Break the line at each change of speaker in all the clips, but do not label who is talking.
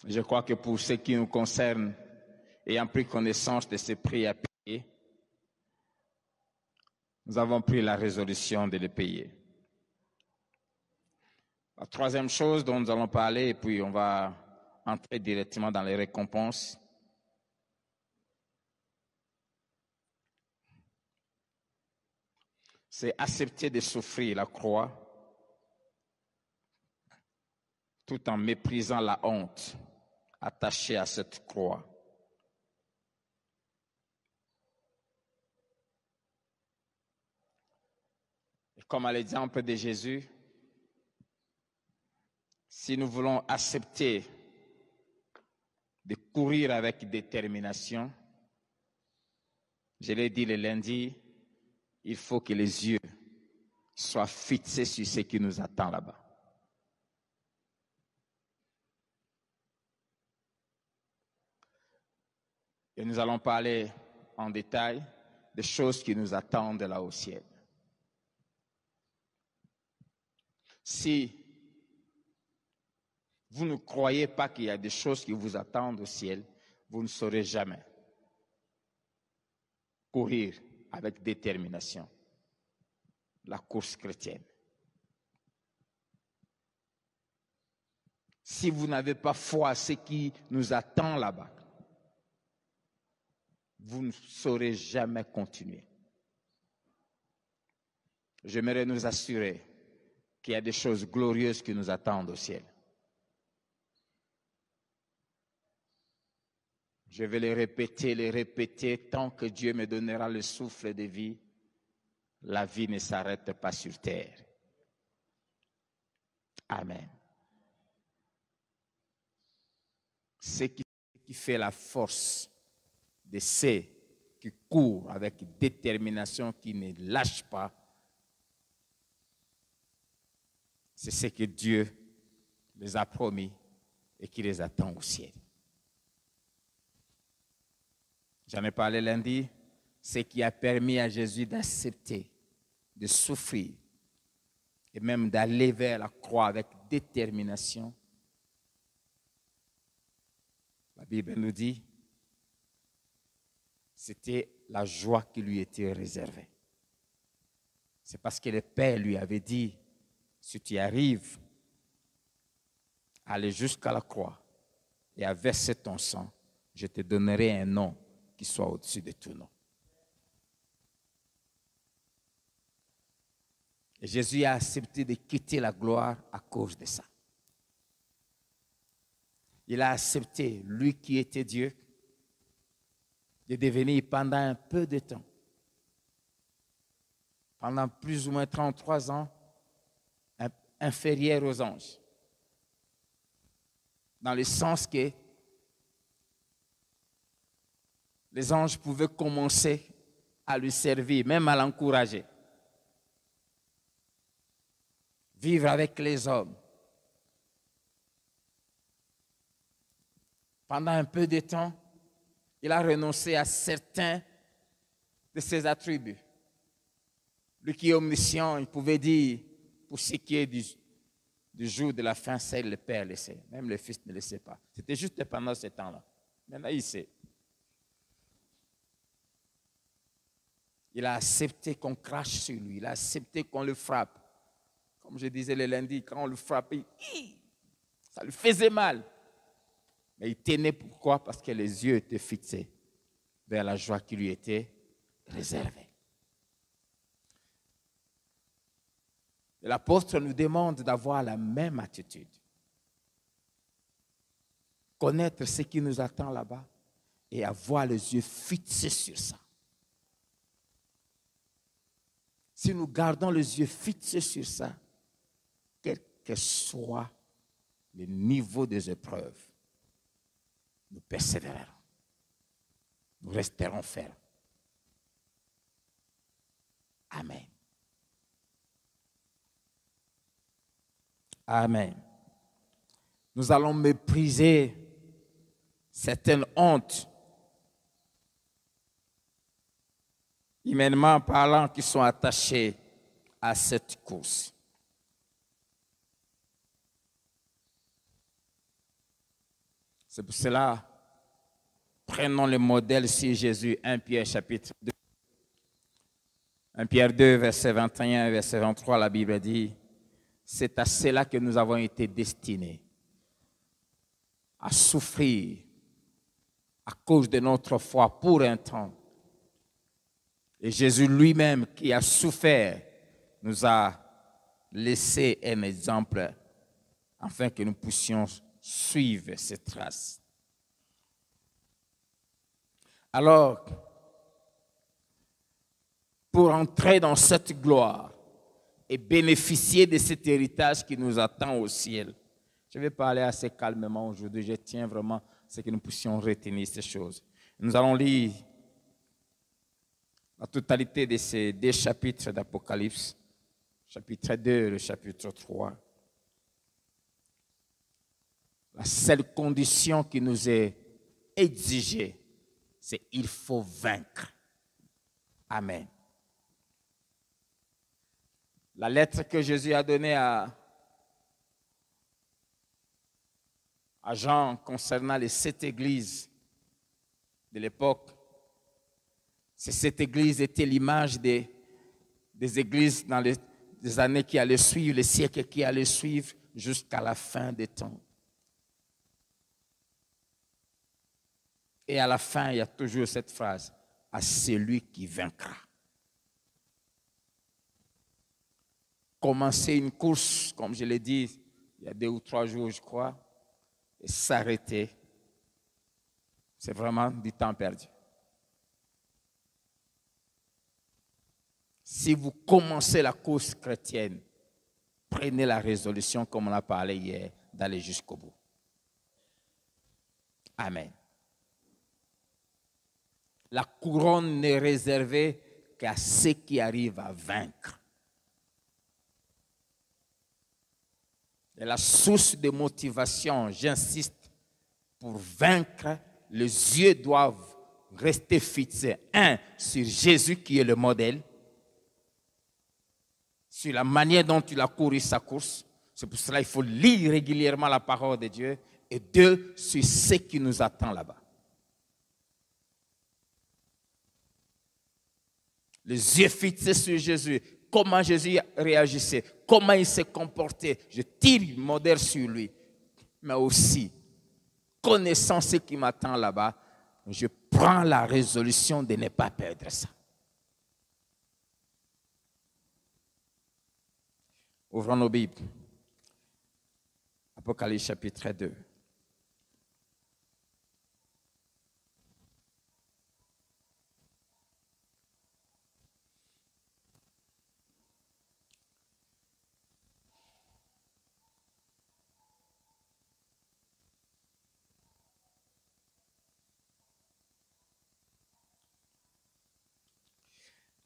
Je crois que pour ce qui nous concerne, ayant pris connaissance de ces prix à payer, nous avons pris la résolution de les payer. La troisième chose dont nous allons parler, et puis on va entrer directement dans les récompenses, c'est accepter de souffrir la croix tout en méprisant la honte attachée à cette croix. Et comme à l'exemple de Jésus, si nous voulons accepter de courir avec détermination, je l'ai dit le lundi, il faut que les yeux soient fixés sur ce qui nous attend là-bas. Et nous allons parler en détail des choses qui nous attendent là au ciel. Si vous ne croyez pas qu'il y a des choses qui vous attendent au ciel, vous ne saurez jamais courir avec détermination la course chrétienne. Si vous n'avez pas foi à ce qui nous attend là-bas, vous ne saurez jamais continuer. J'aimerais nous assurer qu'il y a des choses glorieuses qui nous attendent au ciel. Je vais les répéter tant que Dieu me donnera le souffle de vie. La vie ne s'arrête pas sur terre. Amen. Ce qui fait la force de ceux qui courent avec détermination, qui ne lâchent pas, c'est ce que Dieu les a promis et qui les attend au ciel. J'en ai parlé lundi, ce qui a permis à Jésus d'accepter, de souffrir et même d'aller vers la croix avec détermination. La Bible nous dit, c'était la joie qui lui était réservée. C'est parce que le Père lui avait dit, si tu arrives à aller jusqu'à la croix et à verser ton sang, je te donnerai un nom qui soit au-dessus de tout nom. Et Jésus a accepté de quitter la gloire à cause de ça. Il a accepté, lui qui était Dieu, de devenir pendant un peu de temps, pendant plus ou moins 33 ans, inférieur aux anges. Dans le sens que les anges pouvaient commencer à lui servir, même à l'encourager. Vivre avec les hommes. Pendant un peu de temps, il a renoncé à certains de ses attributs. Lui qui est omniscient, il pouvait dire, pour ce qui est du jour de la fin, c'est le Père le sait. Même le Fils ne le sait pas. C'était juste pendant ce temps-là. Maintenant, il sait. Il a accepté qu'on crache sur lui. Il a accepté qu'on le frappe. Comme je disais le lundi, quand on le frappait, ça lui faisait mal. Mais il tenait pourquoi? Parce que les yeux étaient fixés vers la joie qui lui était réservée. Et l'apôtre nous demande d'avoir la même attitude. Connaître ce qui nous attend là-bas et avoir les yeux fixés sur ça. Si nous gardons les yeux fixés sur ça, quel que soit le niveau des épreuves, nous persévérerons. Nous resterons fermes. Amen. Amen. Nous allons mépriser certaines hontes, humainement parlant, qui sont attachées à cette course. C'est pour cela, prenons le modèle sur Jésus, 1 Pierre chapitre 2. 1 Pierre 2, verset 21 et verset 23, la Bible dit, c'est à cela que nous avons été destinés, à souffrir à cause de notre foi pour un temps. Et Jésus lui-même qui a souffert nous a laissé un exemple afin que nous puissions suivre ses traces. Alors, pour entrer dans cette gloire et bénéficier de cet héritage qui nous attend au ciel, je vais parler assez calmement aujourd'hui. Je tiens vraiment à ce que nous puissions retenir ces choses. Nous allons lire la totalité de ces deux chapitres d'Apocalypse, chapitre 2 et le chapitre 3. La seule condition qui nous est exigée, c'est qu'il faut vaincre. Amen. La lettre que Jésus a donnée à Jean concernant les 7 églises de l'époque, ces 7 églises étaient l'image des églises dans les années qui allaient suivre, les siècles qui allaient suivre jusqu'à la fin des temps. Et à la fin, il y a toujours cette phrase, à celui qui vaincra. Commencer une course, comme je l'ai dit, il y a 2 ou 3 jours, je crois, et s'arrêter, c'est vraiment du temps perdu. Si vous commencez la course chrétienne, prenez la résolution, comme on a parlé hier, d'aller jusqu'au bout. Amen. La couronne n'est réservée qu'à ceux qui arrivent à vaincre. Et la source de motivation, j'insiste, pour vaincre, les yeux doivent rester fixés, sur Jésus qui est le modèle, sur la manière dont il a couru sa course. C'est pour cela qu'il faut lire régulièrement la parole de Dieu. Et 2, sur ce qui nous attend là-bas. Les yeux fixés sur Jésus. Comment Jésus réagissait, comment il s'est comporté. Je tire le modèle sur lui. Mais aussi, connaissant ce qui m'attend là-bas, je prends la résolution de ne pas perdre ça. Ouvrons nos Bibles. Apocalypse chapitre 2.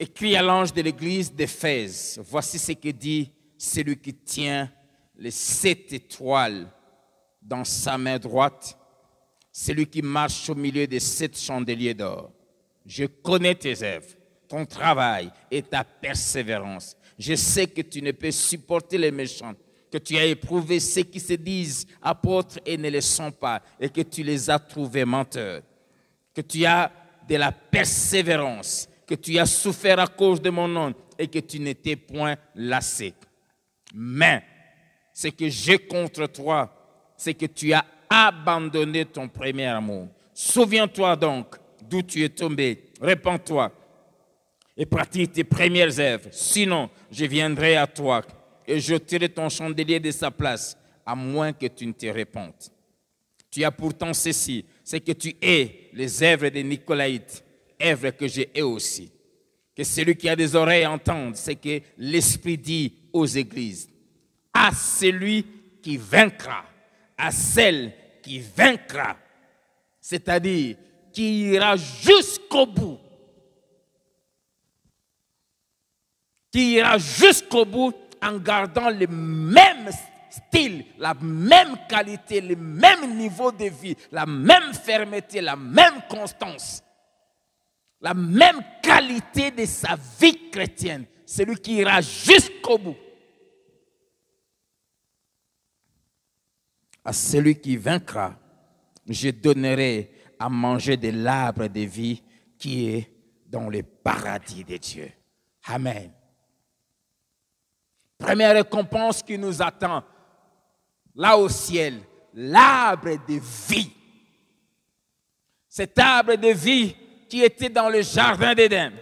Écrit à l'ange de l'église d'Éphèse, voici ce que dit celui qui tient les 7 étoiles dans sa main droite, celui qui marche au milieu des 7 chandeliers d'or. Je connais tes œuvres, ton travail et ta persévérance. Je sais que tu ne peux supporter les méchants, que tu as éprouvé ceux qui se disent apôtres et ne le sont pas, et que tu les as trouvés menteurs, que tu as de la persévérance, que tu as souffert à cause de mon nom et que tu n'étais point lassé. Mais ce que j'ai contre toi, c'est que tu as abandonné ton premier amour. Souviens-toi donc d'où tu es tombé, répands-toi et pratique tes premières œuvres. Sinon, je viendrai à toi et j'ôterai ton chandelier de sa place, à moins que tu ne te répandes. Tu as pourtant ceci, c'est que tu hais les œuvres des Nicolaïtes, œuvres que je hais aussi. Que celui qui a des oreilles entende ce que l'Esprit dit aux églises. À celui qui vaincra, à celle qui vaincra, c'est-à-dire qui ira jusqu'au bout. Qui ira jusqu'au bout en gardant le même style, la même qualité, le même niveau de vie, la même fermeté, la même constance, la même qualité de sa vie chrétienne. Celui qui ira jusqu'au bout. À celui qui vaincra, je donnerai à manger de l'arbre de vie qui est dans le paradis de Dieu. Amen. Première récompense qui nous attend, là au ciel, l'arbre de vie. Cet arbre de vie qui était dans le jardin d'Éden,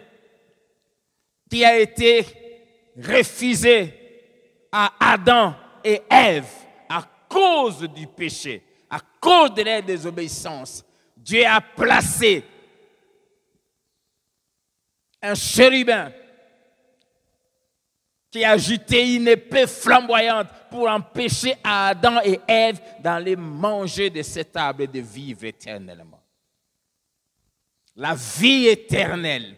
qui a été refusé à Adam et Ève à cause du péché, à cause de leur désobéissance. Dieu a placé un chérubin qui a jeté une épée flamboyante pour empêcher Adam et Ève d'aller manger de cet arbre de vivre éternellement. La vie éternelle,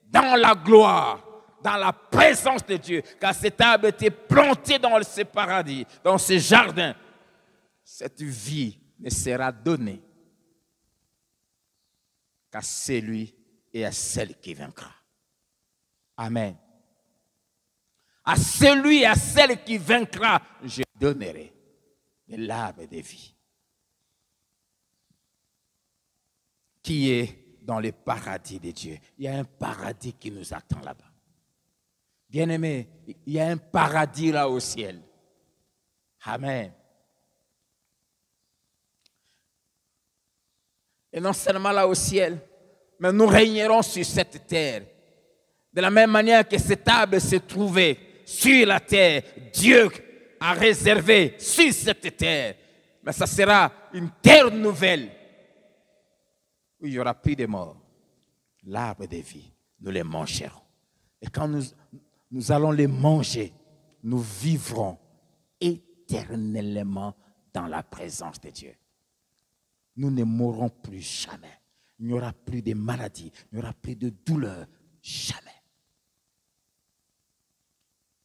dans la gloire, dans la présence de Dieu, car cet arbre était planté dans ce paradis, dans ce jardin. Cette vie ne sera donnée qu'à celui et à celle qui vaincra. Amen. À celui et à celle qui vaincra, je donnerai de l'arbre de vie qui est dans le paradis de Dieu. Il y a un paradis qui nous attend là-bas. Bien-aimés, il y a un paradis là au ciel. Amen. Et non seulement là au ciel, mais nous régnerons sur cette terre. De la même manière que cet arbre se trouvait sur la terre, Dieu a réservé sur cette terre. Mais ça sera une terre nouvelle où il n'y aura plus de mort. L'arbre de vie, nous les mangerons. Et quand nous allons les manger, nous vivrons éternellement dans la présence de Dieu. Nous ne mourrons plus jamais. Il n'y aura plus de maladies, il n'y aura plus de douleur, jamais.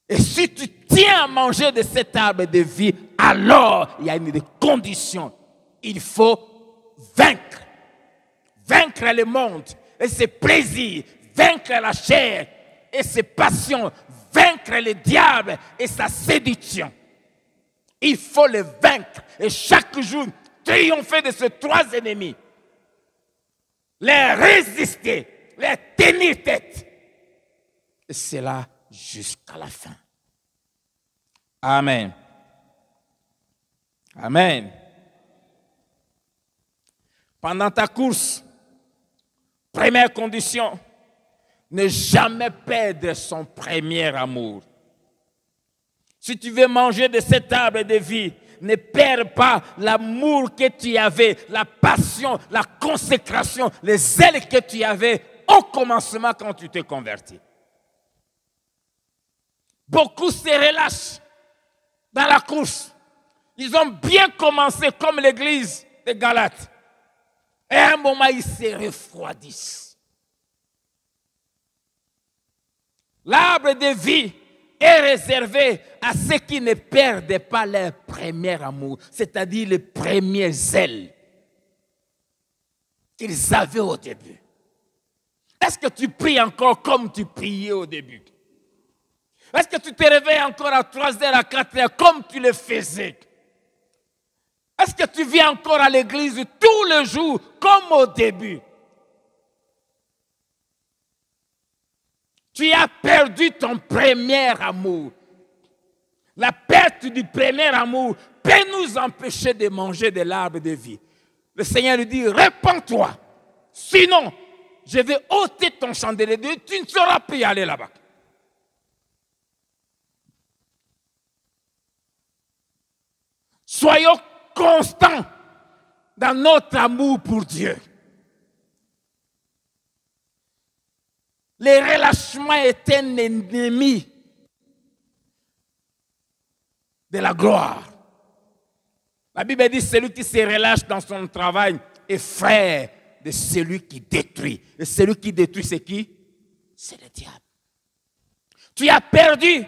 Et si tu tiens à manger de cet arbre de vie, alors il y a une condition. Il faut vaincre. Vaincre le monde et ses plaisirs, vaincre la chair et ses passions, vaincre le diable et sa séduction. Il faut le vaincre et chaque jour triompher de ces trois ennemis. Les résister, les tenir tête. Et c'est là jusqu'à la fin. Amen. Amen. Pendant ta course, première condition, ne jamais perdre son premier amour. Si tu veux manger de cet arbre de vie, ne perds pas l'amour que tu avais, la passion, la consécration, les zèles que tu avais au commencement quand tu t'es converti. Beaucoup se relâchent dans la course. Ils ont bien commencé comme l'église de Galates. Et à un moment, ils se refroidissent. L'arbre de vie est réservé à ceux qui ne perdent pas leur premier amour, c'est-à-dire les premiers zèles qu'ils avaient au début. Est-ce que tu pries encore comme tu priais au début? Est-ce que tu te réveilles encore à 3 heures, à 4 heures comme tu le faisais? Est-ce que tu viens encore à l'église tous les jours comme au début? Tu as perdu ton premier amour. La perte du premier amour peut nous empêcher de manger de l'arbre de vie. Le Seigneur lui dit, répands-toi. Sinon, je vais ôter ton chandelier. Tu ne sauras plus y aller là-bas. Soyons constants dans notre amour pour Dieu. Le relâchement est un ennemi de la gloire. La Bible dit celui qui se relâche dans son travail est frère de celui qui détruit. Et celui qui détruit, c'est qui? C'est le diable. Tu as perdu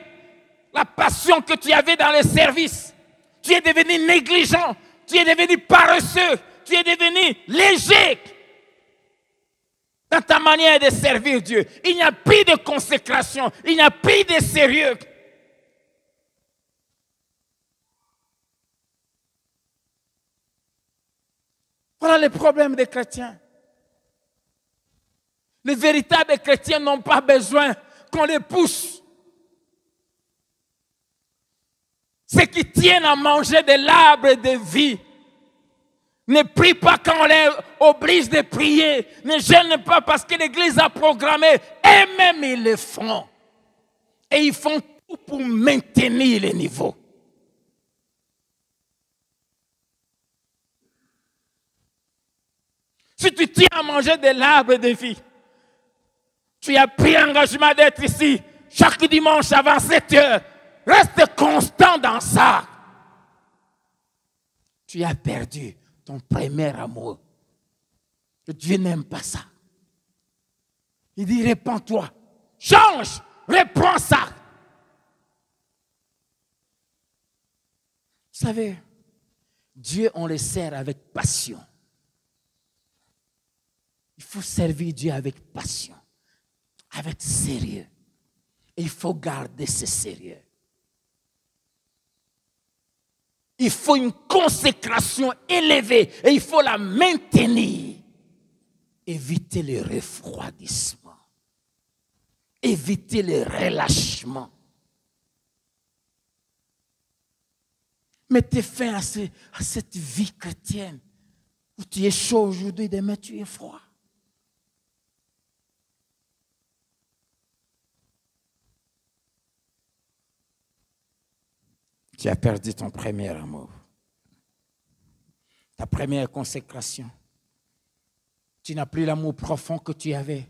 la passion que tu avais dans le service. Tu es devenu négligent. Tu es devenu paresseux. Tu es devenu léger dans ta manière de servir Dieu. Il n'y a plus de consécration. Il n'y a plus de sérieux. Voilà les problèmes des chrétiens. Les véritables chrétiens n'ont pas besoin qu'on les pousse. Ceux qui tiennent à manger de l'arbre de vie ne prient pas quand on les oblige de prier, ne gênent pas parce que l'Église a programmé, et même ils le font. Et ils font tout pour maintenir le niveau. Si tu tiens à manger de l'arbre de vie, tu as pris l'engagement d'être ici chaque dimanche avant 7 heures. Reste constant dans ça. Tu as perdu ton premier amour. Dieu n'aime pas ça. Il dit, répands-toi, change, reprends ça. Vous savez, Dieu, on le sert avec passion. Il faut servir Dieu avec passion, avec sérieux. Et il faut garder ce sérieux. Il faut une consécration élevée et il faut la maintenir. Éviter le refroidissement. Éviter le relâchement. Mettez fin à cette vie chrétienne où tu es chaud aujourd'hui, demain tu es froid. Tu as perdu ton premier amour, ta première consécration. Tu n'as plus l'amour profond que tu avais.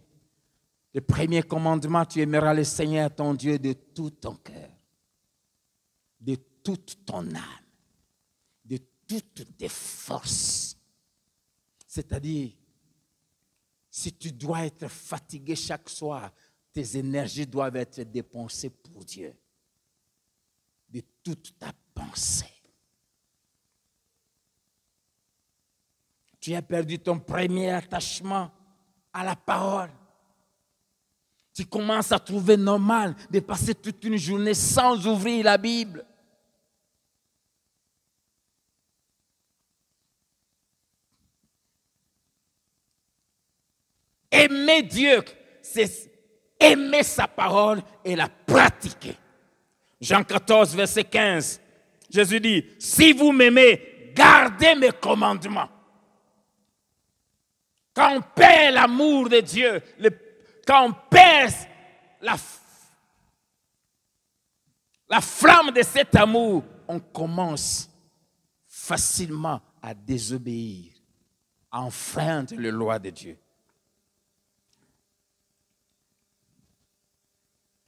Le premier commandement, tu aimeras le Seigneur ton Dieu de tout ton cœur, de toute ton âme, de toutes tes forces. C'est-à-dire, si tu dois être fatigué chaque soir, tes énergies doivent être dépensées pour Dieu. De toute ta pensée. Tu as perdu ton premier attachement à la parole. Tu commences à trouver normal de passer toute une journée sans ouvrir la Bible. Aimer Dieu, c'est aimer sa parole et la pratiquer. Jean 14, verset 15, Jésus dit, si vous m'aimez, gardez mes commandements. Quand on perd l'amour de Dieu, quand on perd la flamme de cet amour, on commence facilement à désobéir, à enfreindre les lois de Dieu.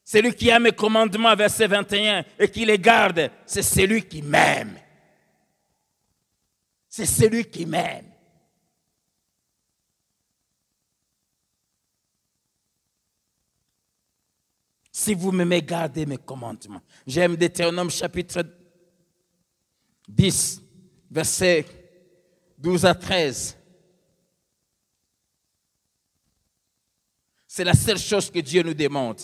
Celui qui a mes commandements, verset 21, et qui les garde, c'est celui qui m'aime. C'est celui qui m'aime. Si vous m'aimez, gardez mes commandements. J'aime Deutéronome chapitre 10, verset 12 à 13. C'est la seule chose que Dieu nous demande.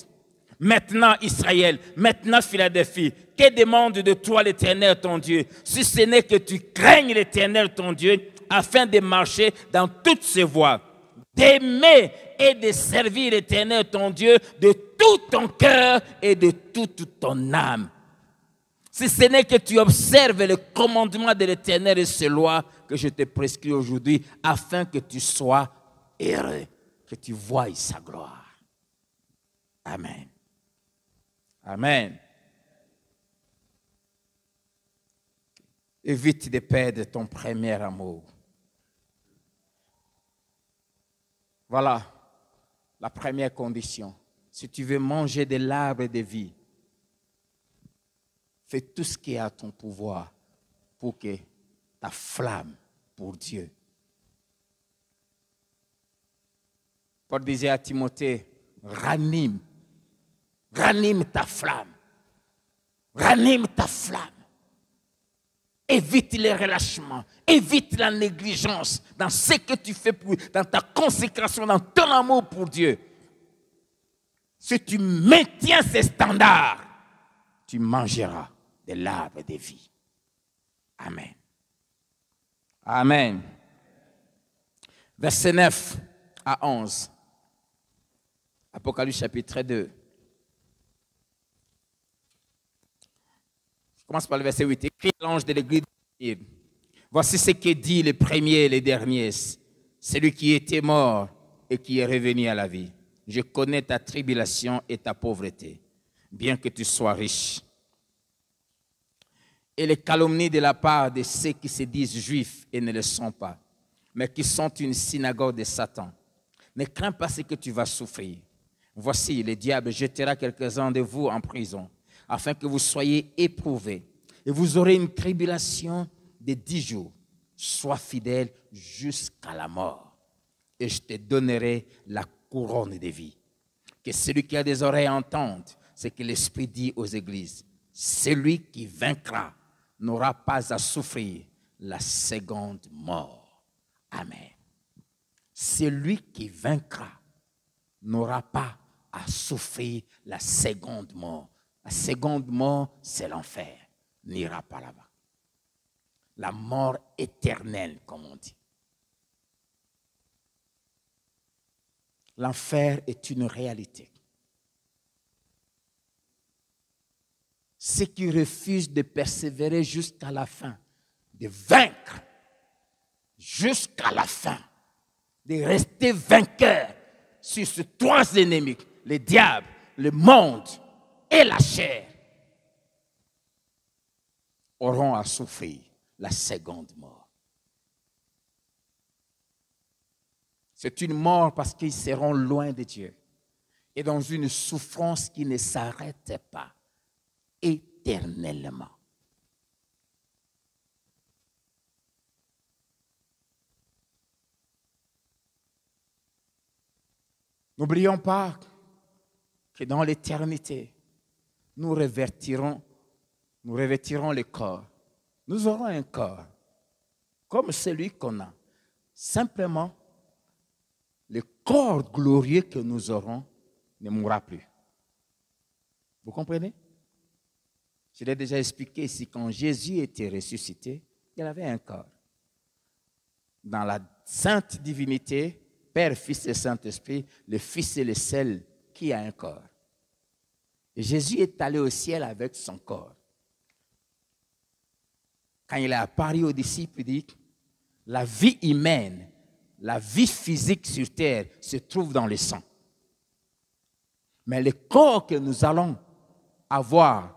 Maintenant, Israël, maintenant, Philadelphie, que demande de toi l'Éternel ton Dieu, si ce n'est que tu craignes l'Éternel ton Dieu, afin de marcher dans toutes ses voies, d'aimer et de servir l'Éternel ton Dieu de tout ton cœur et de toute ton âme. Si ce n'est que tu observes le commandement de l'Éternel et ses lois que je te prescris aujourd'hui, afin que tu sois heureux, que tu voies sa gloire. Amen. Amen. Évite de perdre ton premier amour. Voilà la première condition. Si tu veux manger de l'arbre de vie, fais tout ce qui est à ton pouvoir pour que ta flamme pour Dieu. Paul disait à Timothée, ranime ta flamme. Ranime ta flamme. Évite les relâchements. Évite la négligence dans ce que tu fais, dans ta consécration, dans ton amour pour Dieu. Si tu maintiens ces standards, tu mangeras de l'arbre de vie. Amen. Amen. Versets 9 à 11. Apocalypse chapitre 2. Je commence par le verset 8. Écrit l'ange de l'église de Dieu. Voici ce que dit le premier et le dernier, celui qui était mort et qui est revenu à la vie. Je connais ta tribulation et ta pauvreté, bien que tu sois riche. Et les calomnies de la part de ceux qui se disent juifs et ne le sont pas, mais qui sont une synagogue de Satan. Ne crains pas ce que tu vas souffrir. Voici, le diable jettera quelques-uns de vous en prison, afin que vous soyez éprouvés. Et vous aurez une tribulation de 10 jours. Sois fidèle jusqu'à la mort. Et je te donnerai la couronne de vie. Que celui qui a des oreilles entende ce que l'Esprit dit aux églises. Celui qui vaincra n'aura pas à souffrir la seconde mort. Amen. Celui qui vaincra n'aura pas à souffrir la seconde mort. La seconde mort, c'est l'enfer. N'ira pas là-bas. La mort éternelle, comme on dit. L'enfer est une réalité. Ceux qui refusent de persévérer jusqu'à la fin, de vaincre jusqu'à la fin, de rester vainqueur sur ces 3 ennemis, le diable, le monde et la chair, auront à souffrir la seconde mort. C'est une mort parce qu'ils seront loin de Dieu et dans une souffrance qui ne s'arrête pas éternellement. N'oublions pas que dans l'éternité, nous revêtirons le corps. Nous aurons un corps comme celui qu'on a. Simplement, le corps glorieux que nous aurons ne mourra plus. Vous comprenez? Je l'ai déjà expliqué ici, quand Jésus était ressuscité, il avait un corps. Dans la sainte divinité, Père, Fils et Saint-Esprit, le Fils est le seul qui a un corps. Et Jésus est allé au ciel avec son corps. Quand il a apparu aux disciples, il dit, la vie humaine, la vie physique sur terre se trouve dans le sang. Mais le corps que nous allons avoir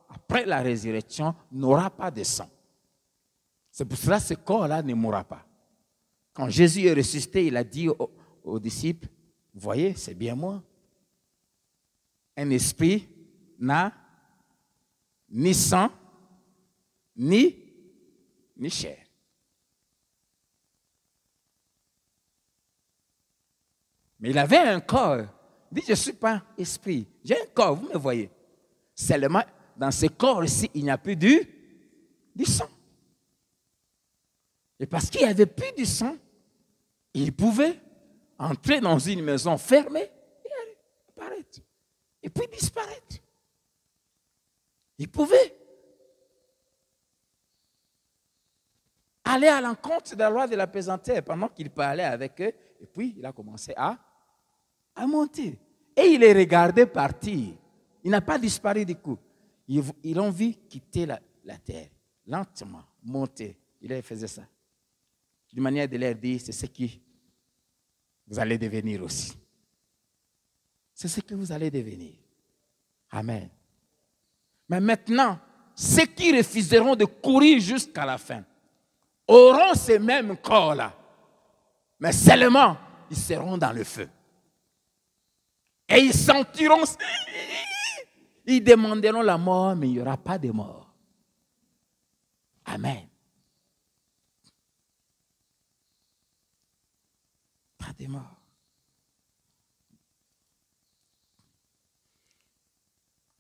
après la résurrection n'aura pas de sang. C'est pour cela que ce corps-là ne mourra pas. Quand Jésus est ressuscité, il a dit aux disciples, vous voyez, c'est bien moi. Un esprit n'a ni sang, ni chair. Mais il avait un corps. Il dit, je ne suis pas esprit. J'ai un corps, vous me voyez. Seulement, dans ce corps-ci, il n'y a plus du sang. Et parce qu'il n'y avait plus du sang, il pouvait entrer dans une maison fermée et apparaître. Et puis disparaître. Il pouvait aller à l'encontre de la loi de la pesanteur pendant qu'il parlait avec eux. Et puis, il a commencé à monter. Et il les regardait partir. Il n'a pas disparu du coup. Ils l'ont vu quitter la terre, lentement, monter. Il faisait ça. D'une manière de leur dire, c'est ce qui vous allez devenir aussi. C'est ce que vous allez devenir. Amen. Mais maintenant, ceux qui refuseront de courir jusqu'à la fin auront ces mêmes corps-là. Mais seulement, ils seront dans le feu. Et ils sentiront, ils demanderont la mort, mais il n'y aura pas de mort. Amen. Pas de mort.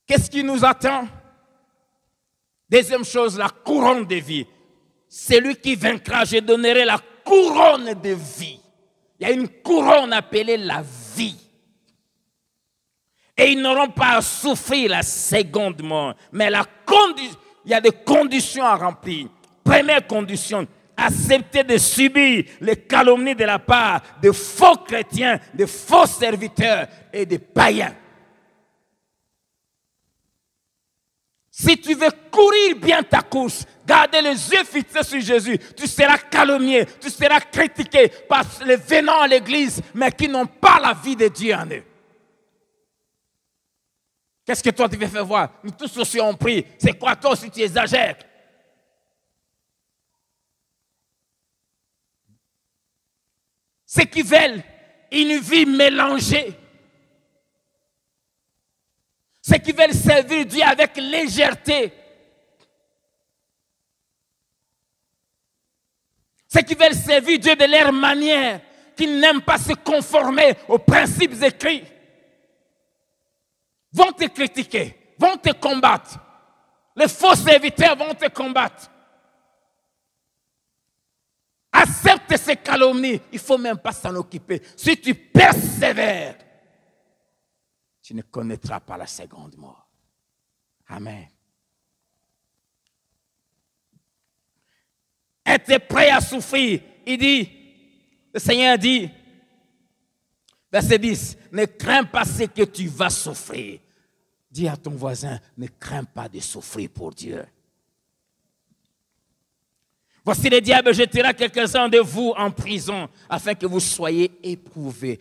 Qu'est-ce qui nous attend? Deuxième chose, la couronne de vie. Celui qui vaincra, je donnerai la couronne de vie. Il y a une couronne appelée la vie. Et ils n'auront pas à souffrir la seconde mort. Mais il y a des conditions à remplir. Première condition, accepter de subir les calomnies de la part de faux chrétiens, de faux serviteurs et de païens. Si tu veux courir bien ta course, garder les yeux fixés sur Jésus, tu seras calomnié, tu seras critiqué par les venants à l'église, mais qui n'ont pas la vie de Dieu en eux. Qu'est-ce que toi tu veux faire voir? Nous tous aussi on prie. C'est quoi toi aussi tu exagères? Ceux qui veulent une vie mélangée. Ceux qui veulent servir Dieu avec légèreté. Ceux qui veulent servir Dieu de leur manière, qui n'aiment pas se conformer aux principes écrits, vont te critiquer, vont te combattre. Les faux serviteurs vont te combattre. Accepte ces calomnies. Il ne faut même pas s'en occuper. Si tu persévères, tu ne connaîtras pas la seconde mort. Amen. Être prêt à souffrir. Il dit, le Seigneur dit, verset 10, ne crains pas ce que tu vas souffrir. Dis à ton voisin, ne crains pas de souffrir pour Dieu. Voici le diable jettera quelques-uns de vous en prison afin que vous soyez éprouvés.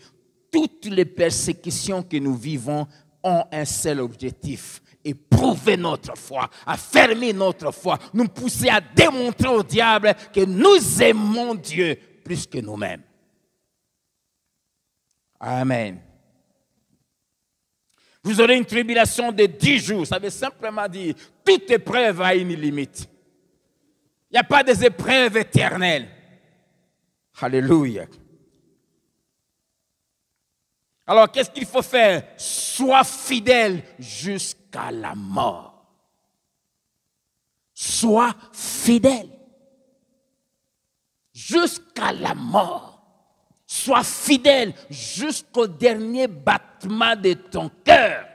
Toutes les persécutions que nous vivons ont un seul objectif: éprouver notre foi, affermir notre foi, nous pousser à démontrer au diable que nous aimons Dieu plus que nous-mêmes. Amen. Vous aurez une tribulation de 10 jours. Ça veut simplement dire toute épreuve a une limite. Il n'y a pas des épreuves éternelles. Alléluia. Alors, qu'est-ce qu'il faut faire? Sois fidèle jusqu'à la mort. Sois fidèle jusqu'à la mort. Sois fidèle jusqu'au dernier battement de ton cœur.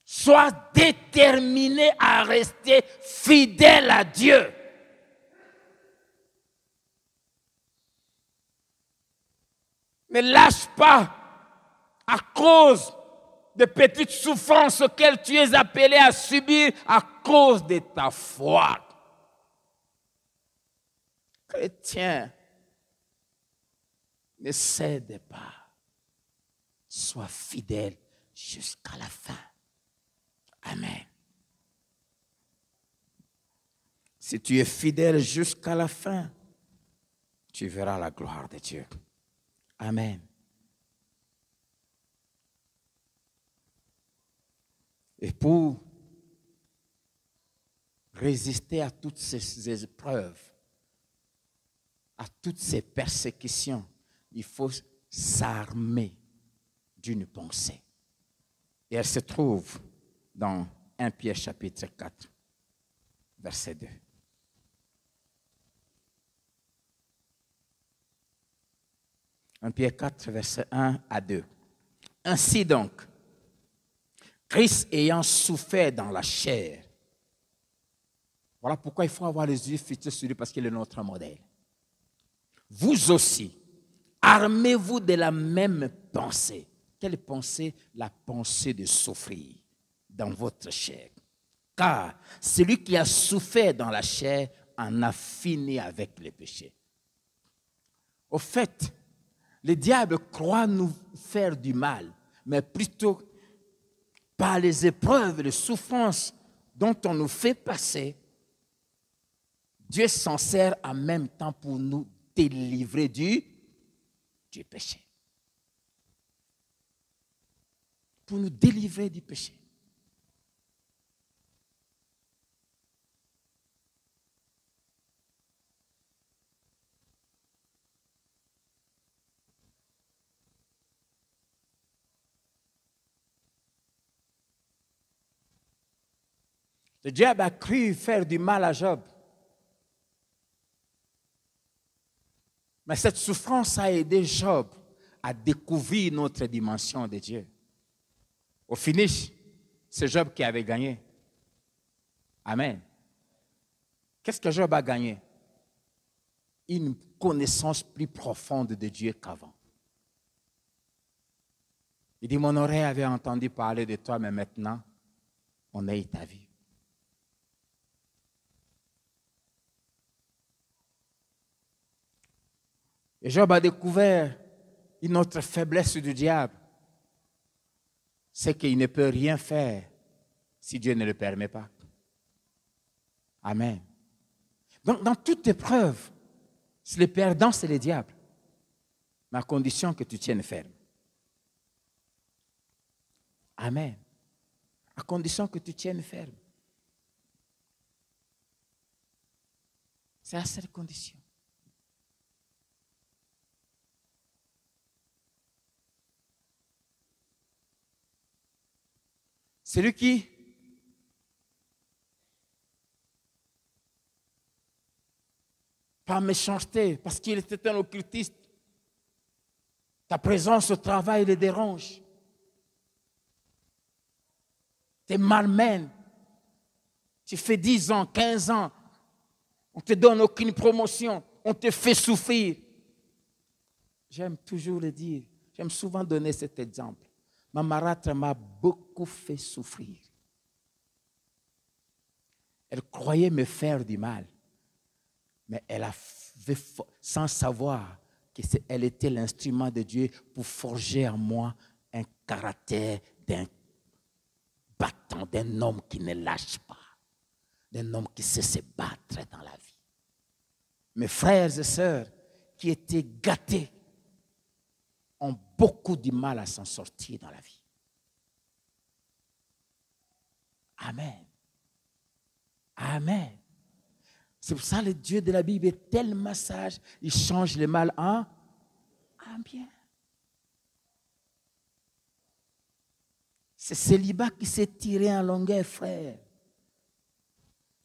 Sois déterminé à rester fidèle à Dieu. Ne lâche pas à cause de petites souffrances auxquelles tu es appelé à subir à cause de ta foi. Chrétien, ne cède pas. Sois fidèle jusqu'à la fin. Amen. Si tu es fidèle jusqu'à la fin, tu verras la gloire de Dieu. Amen. Et pour résister à toutes ces épreuves, à toutes ces persécutions, il faut s'armer d'une pensée. Et elle se trouve dans 1 Pierre chapitre 4, verset 2. Un Pierre 4, verset 1 à 2. Ainsi donc, Christ ayant souffert dans la chair, voilà pourquoi il faut avoir les yeux fixés sur lui, parce qu'il est notre modèle. Vous aussi, armez-vous de la même pensée. Quelle pensée? La pensée de souffrir dans votre chair. Car celui qui a souffert dans la chair en a fini avec le péché. Au fait, le diable croit nous faire du mal, mais plutôt par les épreuves, les souffrances dont on nous fait passer, Dieu s'en sert en même temps pour nous délivrer du péché. Pour nous délivrer du péché. Le diable a cru faire du mal à Job. Mais cette souffrance a aidé Job à découvrir notre dimension de Dieu. Au finish, c'est Job qui avait gagné. Amen. Qu'est-ce que Job a gagné? Une connaissance plus profonde de Dieu qu'avant. Il dit, mon oreille avait entendu parler de toi, mais maintenant, on œil t'a vu. Et Job a découvert une autre faiblesse du diable. C'est qu'il ne peut rien faire si Dieu ne le permet pas. Amen. Donc, dans toute épreuve, le perdant, c'est le diable. Mais à condition que tu tiennes ferme. Amen. À condition que tu tiennes ferme. C'est à cette condition. Celui qui par méchanceté, parce qu'il était un occultiste, ta présence au travail le dérange. Tu es malmène. Tu fais 10 ans, 15 ans. On ne te donne aucune promotion. On te fait souffrir. J'aime toujours le dire. J'aime souvent donner cet exemple. Ma marâtre m'a beaucoup fait souffrir. Elle croyait me faire du mal. Mais elle a fait, sans savoir qu'elle était l'instrument de Dieu pour forger en moi un caractère d'un battant, d'un homme qui ne lâche pas, d'un homme qui sait se battre dans la vie. Mes frères et sœurs qui étaient gâtés ont beaucoup de mal à s'en sortir dans la vie. Amen. Amen. C'est pour ça que le Dieu de la Bible est tellement sage, il change le mal en bien. C'est célibat qui s'est tiré en longueur, frère.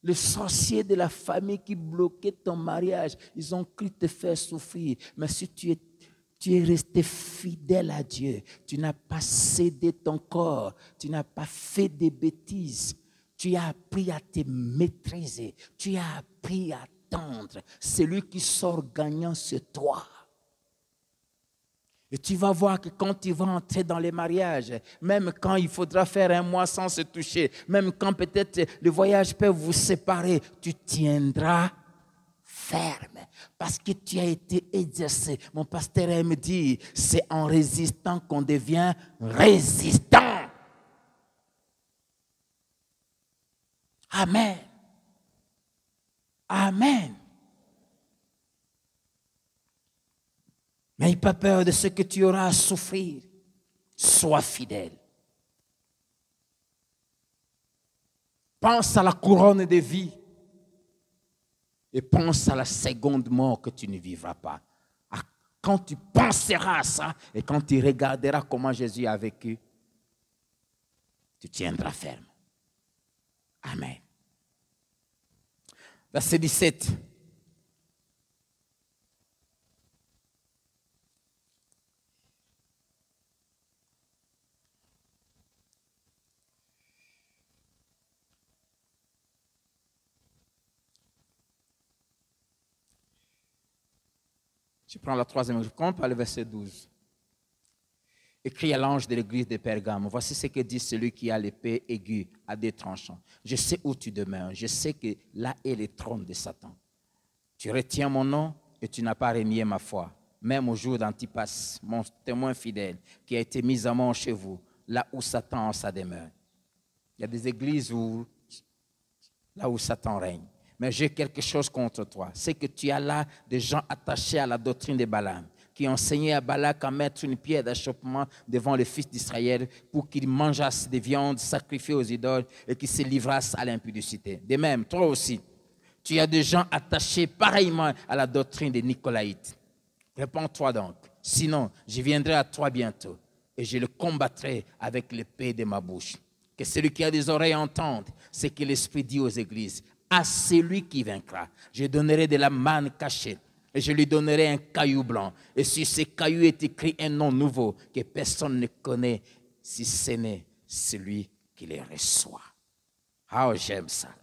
Le sorcier de la famille qui bloquait ton mariage, ils ont cru te faire souffrir. Mais si tu es resté fidèle à Dieu, tu n'as pas cédé ton corps, tu n'as pas fait des bêtises, tu as appris à te maîtriser, tu as appris à attendre. Celui qui sort gagnant, c'est toi. Et tu vas voir que quand tu vas entrer dans les mariages, même quand il faudra faire un mois sans se toucher, même quand peut-être le voyage peut vous séparer, tu tiendras ferme parce que tu as été exercé. Mon pasteur me dit, c'est en résistant qu'on devient résistant. Amen. Amen. Mais n'aie pas peur de ce que tu auras à souffrir. Sois fidèle. Pense à la couronne de vie. Et pense à la seconde mort que tu ne vivras pas. Quand tu penseras à ça et quand tu regarderas comment Jésus a vécu, tu tiendras ferme. Amen. Verset 17. Je prends la troisième, je commence par le verset 12. Écrit à l'ange de l'église de Pergame, voici ce que dit celui qui a l'épée aiguë à deux tranchants. Je sais où tu demeures, je sais que là est le trône de Satan. Tu retiens mon nom et tu n'as pas renié ma foi, même au jour d'Antipas, mon témoin fidèle, qui a été mis à mort chez vous, là où Satan a sa demeure. Il y a des églises là où Satan règne. Mais j'ai quelque chose contre toi. C'est que tu as là des gens attachés à la doctrine de Balaam, qui enseignaient à Balak à mettre une pierre d'achoppement devant les fils d'Israël pour qu'ils mangeassent des viandes sacrifiées aux idoles et qu'ils se livrassent à l'impudicité. De même, toi aussi, tu as des gens attachés pareillement à la doctrine des Nicolaïtes. Réponds-toi donc, sinon je viendrai à toi bientôt et je le combattrai avec l'épée de ma bouche. Que celui qui a des oreilles entende ce que l'Esprit dit aux églises. À celui qui vaincra, je donnerai de la manne cachée et je lui donnerai un caillou blanc. Et sur ce caillou est écrit un nom nouveau que personne ne connaît, si ce n'est celui qui les reçoit. Ah, j'aime ça.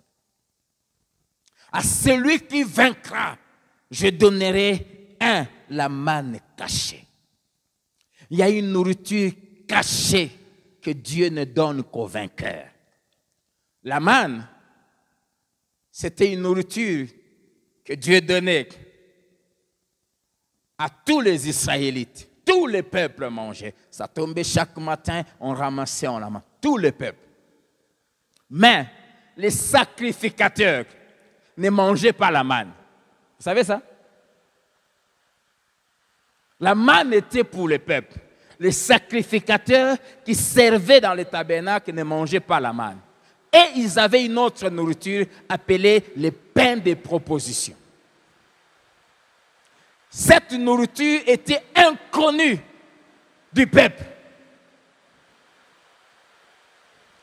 À celui qui vaincra, je donnerai la manne cachée. Il y a une nourriture cachée que Dieu ne donne qu'aux vainqueurs. La manne, c'était une nourriture que Dieu donnait à tous les Israélites. Tous les peuples mangeaient. Ça tombait chaque matin, on ramassait, on ramassait. Tous les peuples. Mais les sacrificateurs ne mangeaient pas la manne. Vous savez ça? La manne était pour les peuples. Les sacrificateurs qui servaient dans les tabernacles ne mangeaient pas la manne. Et ils avaient une autre nourriture appelée les pains de proposition. Cette nourriture était inconnue du peuple.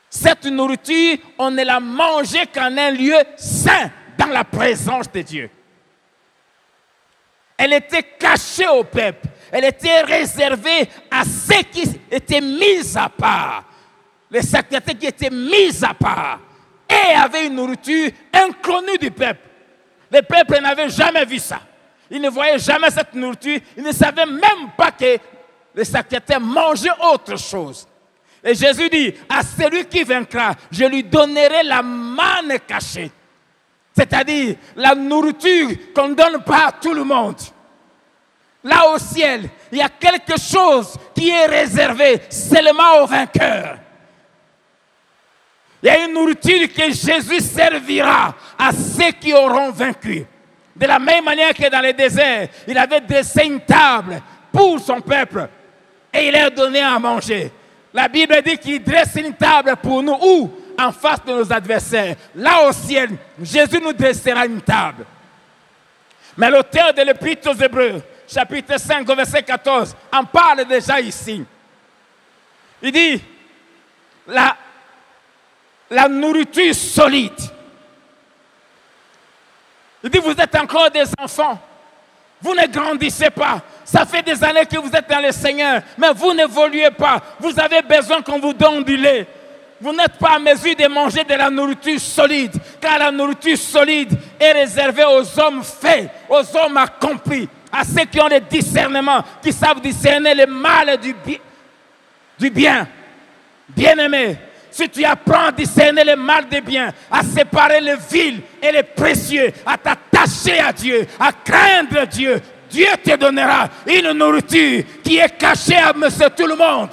Cette nourriture, on ne la mangeait qu'en un lieu saint, dans la présence de Dieu. Elle était cachée au peuple. Elle était réservée à ceux qui étaient mis à part. Les sacrificateurs qui étaient mis à part. Et avaient une nourriture inconnue du peuple. Le peuple n'avait jamais vu ça. Ils ne voyaient jamais cette nourriture. Ils ne savaient même pas que les sacrificateurs mangeaient autre chose. Et Jésus dit, à celui qui vaincra, je lui donnerai la manne cachée. C'est-à-dire la nourriture qu'on ne donne pas à tout le monde. Là au ciel, il y a quelque chose qui est réservé seulement aux vainqueurs. Il y a une nourriture que Jésus servira à ceux qui auront vaincu. De la même manière que dans le désert, il avait dressé une table pour son peuple et il leur donnait à manger. La Bible dit qu'il dresse une table pour nous où? En face de nos adversaires. Là au ciel, Jésus nous dressera une table. Mais l'auteur de l'Épître aux Hébreux, chapitre 5, verset 14, en parle déjà ici. Il dit, la nourriture solide. Il dit, vous êtes encore des enfants. Vous ne grandissez pas. Ça fait des années que vous êtes dans le Seigneur, mais vous n'évoluez pas. Vous avez besoin qu'on vous donne du lait. Vous n'êtes pas à mesure de manger de la nourriture solide, car la nourriture solide est réservée aux hommes faits, aux hommes accomplis, à ceux qui ont le discernement, qui savent discerner le mal du bien. Bien-aimé, si tu apprends à discerner le mal des biens, à séparer le vil et le précieux, à t'attacher à Dieu, à craindre Dieu, Dieu te donnera une nourriture qui est cachée à monsieur tout le monde.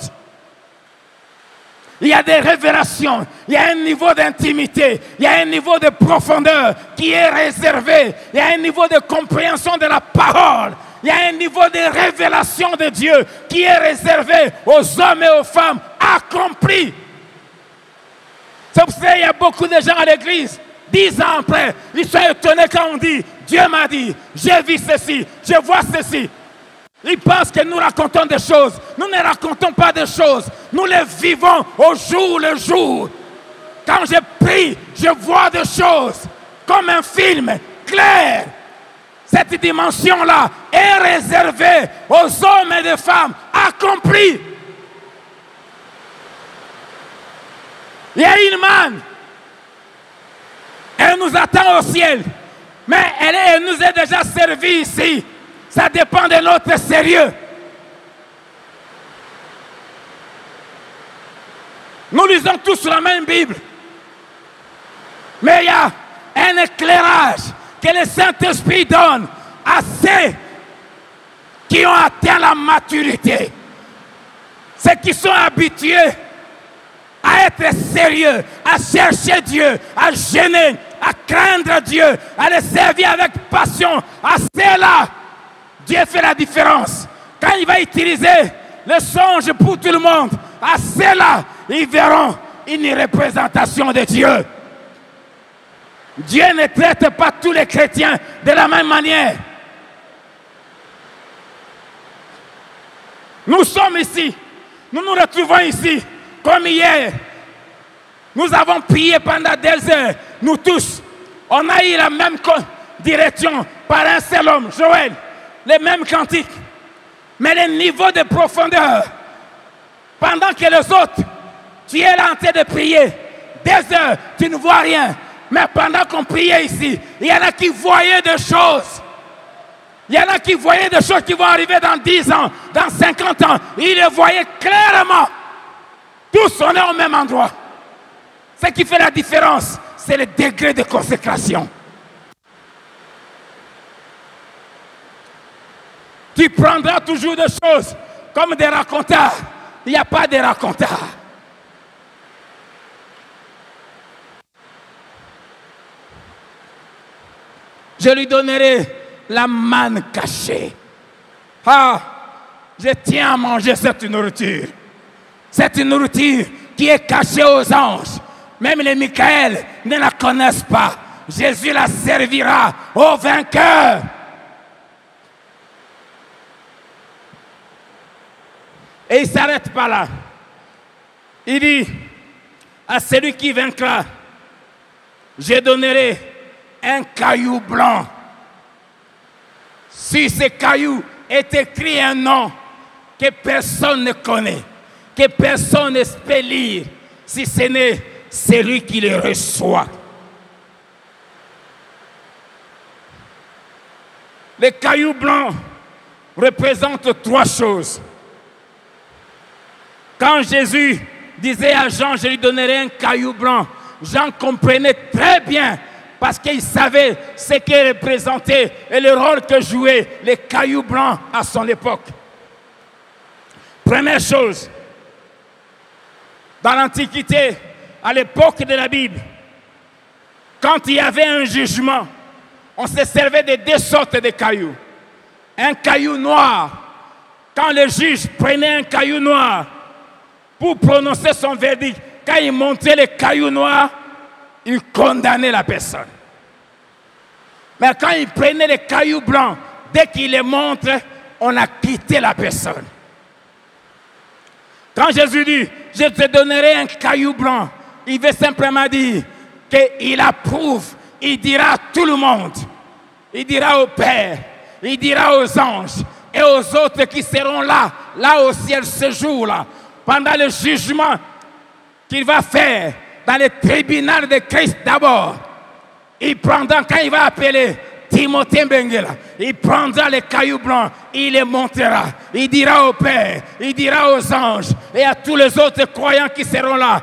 Il y a des révélations, il y a un niveau d'intimité, il y a un niveau de profondeur qui est réservé, il y a un niveau de compréhension de la parole, il y a un niveau de révélation de Dieu qui est réservé aux hommes et aux femmes accomplis. C'est pour ça qu'il y a beaucoup de gens à l'église, 10 ans après, ils sont étonnés quand on dit, Dieu m'a dit, j'ai vu ceci, je vois ceci. Ils pensent que nous racontons des choses. Nous ne racontons pas des choses. Nous les vivons au jour le jour. Quand je prie, je vois des choses comme un film clair. Cette dimension-là est réservée aux hommes et aux femmes accomplis. Il y a une manne. Elle nous attend au ciel. Mais elle nous est déjà servie ici. Ça dépend de notre sérieux. Nous lisons tous la même Bible. Mais il y a un éclairage que le Saint-Esprit donne à ceux qui ont atteint la maturité. Ceux qui sont habitués à être sérieux, à chercher Dieu, à gêner, à craindre Dieu, à le servir avec passion. À ceux-là, Dieu fait la différence. Quand il va utiliser le songe pour tout le monde, à ceux-là, ils verront une représentation de Dieu. Dieu ne traite pas tous les chrétiens de la même manière. Nous sommes ici, nous nous retrouvons ici, comme hier. Nous avons prié pendant des heures, nous tous. On a eu la même direction par un seul homme, Joël. Les mêmes cantiques, mais le niveau de profondeur, pendant que les autres, tu es là en train de prier, des heures, tu ne vois rien. Mais pendant qu'on priait ici, il y en a qui voyaient des choses. Il y en a qui voyaient des choses qui vont arriver dans 10 ans, dans 50 ans. Ils les voyaient clairement. Tous on est au même endroit. Ce qui fait la différence, c'est le degré de consécration. Tu prendras toujours des choses comme des racontars. Il n'y a pas de racontars. Je lui donnerai la manne cachée. Ah, je tiens à manger cette nourriture. Cette nourriture qui est cachée aux anges. Même les Michaël ne la connaissent pas. Jésus la servira aux vainqueurs. Et il ne s'arrête pas là. Il dit à celui qui vaincra, je donnerai un caillou blanc. Sur ce caillou est écrit un nom que personne ne connaît, que personne ne peut lire, si ce n'est celui qui le reçoit. Le caillou blanc représente 3 choses. Quand Jésus disait à Jean, je lui donnerai un caillou blanc, Jean comprenait très bien parce qu'il savait ce qu'il représentait et le rôle que jouaient les cailloux blancs à son époque. Première chose, dans l'Antiquité, à l'époque de la Bible, quand il y avait un jugement, on se servait de 2 sortes de cailloux. Un caillou noir, quand le juge prenait un caillou noir pour prononcer son verdict, quand il montrait le caillou noir, il condamnait la personne. Mais quand il prenait les cailloux blancs, dès qu'il les montre, on a quitté la personne. Quand Jésus dit, je te donnerai un caillou blanc, il veut simplement dire qu'il approuve, il dira à tout le monde, il dira au Père, il dira aux anges et aux autres qui seront là au ciel ce jour-là, pendant le jugement qu'il va faire dans le tribunal de Christ d'abord. Il prendra, quand il va appeler Timothée Benguela, il prendra les cailloux blancs, il les montrera. Il dira au Père, il dira aux anges et à tous les autres croyants qui seront là,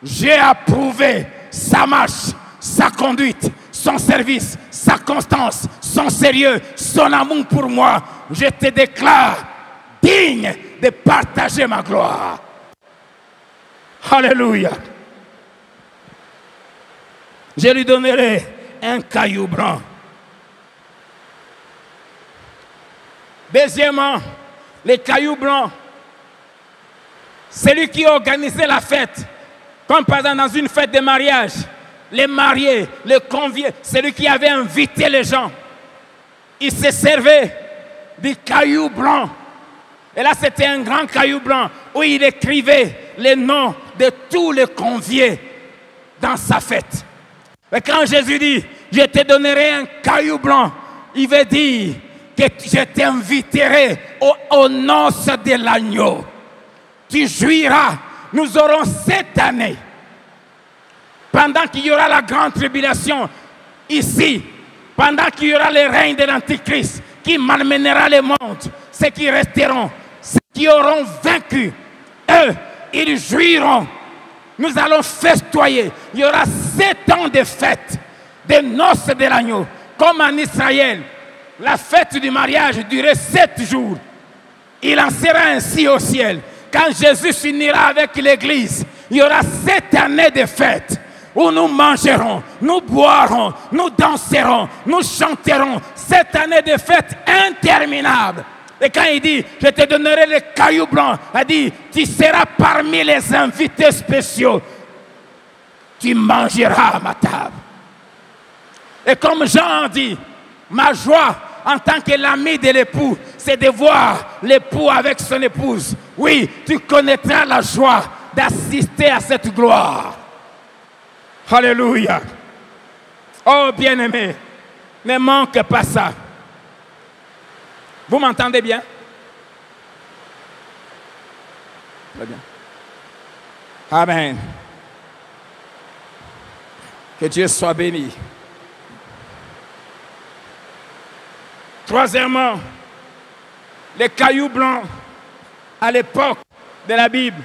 j'ai approuvé sa marche, sa conduite, son service, sa constance, son sérieux, son amour pour moi. Je te déclare digne de partager ma gloire. Alléluia. Je lui donnerai un caillou blanc. Deuxièmement, les cailloux blancs, celui qui organisait la fête, comme par exemple dans une fête de mariage, les mariés, les conviés, celui qui avait invité les gens, il se servait du caillou blanc. Et là, c'était un grand caillou blanc où il écrivait les noms de tous les conviés dans sa fête. Et quand Jésus dit, je te donnerai un caillou blanc, il veut dire que je t'inviterai aux noces de l'agneau. Tu jouiras. Nous aurons 7 années. Pendant qu'il y aura la grande tribulation ici, pendant qu'il y aura le règne de l'Antichrist qui malmènera le monde, ceux qui resteront, ceux qui auront vaincu, eux, ils jouiront. Nous allons festoyer. Il y aura 7 ans de fête, de noces de l'agneau. Comme en Israël, la fête du mariage durait 7 jours. Il en sera ainsi au ciel. Quand Jésus finira avec l'Église, il y aura 7 années de fête où nous mangerons, nous boirons, nous danserons, nous chanterons. 7 années de fête interminables. Et quand il dit, je te donnerai les cailloux blancs, il dit, tu seras parmi les invités spéciaux. Tu mangeras à ma table. Et comme Jean dit, ma joie en tant que l'ami de l'époux, c'est de voir l'époux avec son épouse. Oui, tu connaîtras la joie d'assister à cette gloire. Alléluia. Oh bien-aimé, ne manque pas ça. Vous m'entendez bien? Très bien. Amen. Que Dieu soit béni. Troisièmement, les cailloux blancs, à l'époque de la Bible,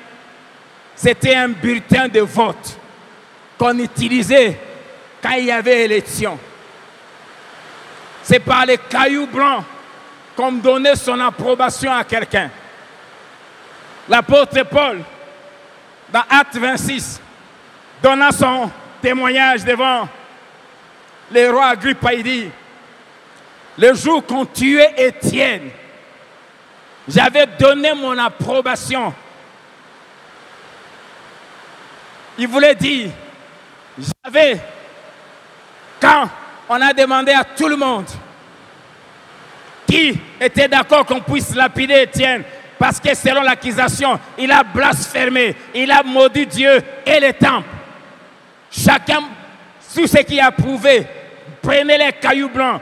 c'était un bulletin de vote qu'on utilisait quand il y avait élection. C'est par les cailloux blancs qu'on donnait son approbation à quelqu'un. L'apôtre Paul, dans Acte 26, donnant son témoignage devant le roi Agrippa, il dit: le jour qu'on tuait Étienne, j'avais donné mon approbation. Il voulait dire, quand on a demandé à tout le monde qui était d'accord qu'on puisse lapider Étienne, parce que selon l'accusation, il a blasphémé, il a maudit Dieu et les temples. Chacun, sous ce qui a prouvé, prenait les cailloux blancs.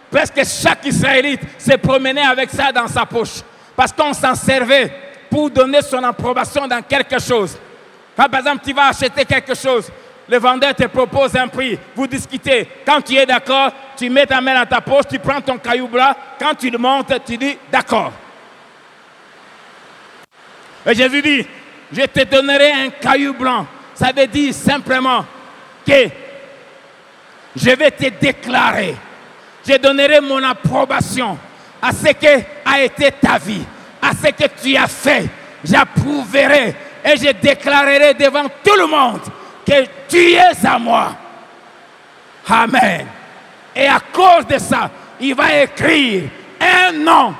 Presque chaque Israélite se promenait avec ça dans sa poche. Parce qu'on s'en servait pour donner son approbation dans quelque chose. Quand par exemple tu vas acheter quelque chose, le vendeur te propose un prix, vous discutez. Quand tu es d'accord, tu mets ta main dans ta poche, tu prends ton caillou blanc. Quand tu le montes, tu dis d'accord. Et Jésus dit, je te donnerai un caillou blanc. Ça veut dire simplement que je vais te déclarer. Je donnerai mon approbation à ce que a été ta vie, à ce que tu as fait. J'approuverai et je déclarerai devant tout le monde que tu es à moi. Amen. Et à cause de ça, il va écrire un nom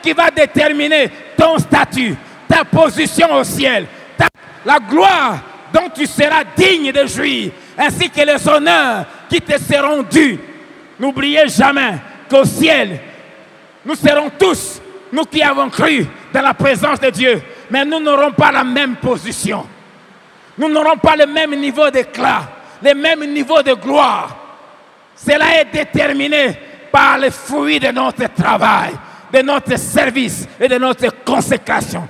qui va déterminer ton statut, ta position au ciel, la gloire dont tu seras digne de jouir, ainsi que les honneurs qui te seront dus. N'oubliez jamais qu'au ciel, nous serons tous, nous qui avons cru dans la présence de Dieu, mais nous n'aurons pas la même position. Nous n'aurons pas le même niveau d'éclat, le même niveau de gloire. Cela est déterminé par les fruits de notre travail, de notre service et de notre consécration.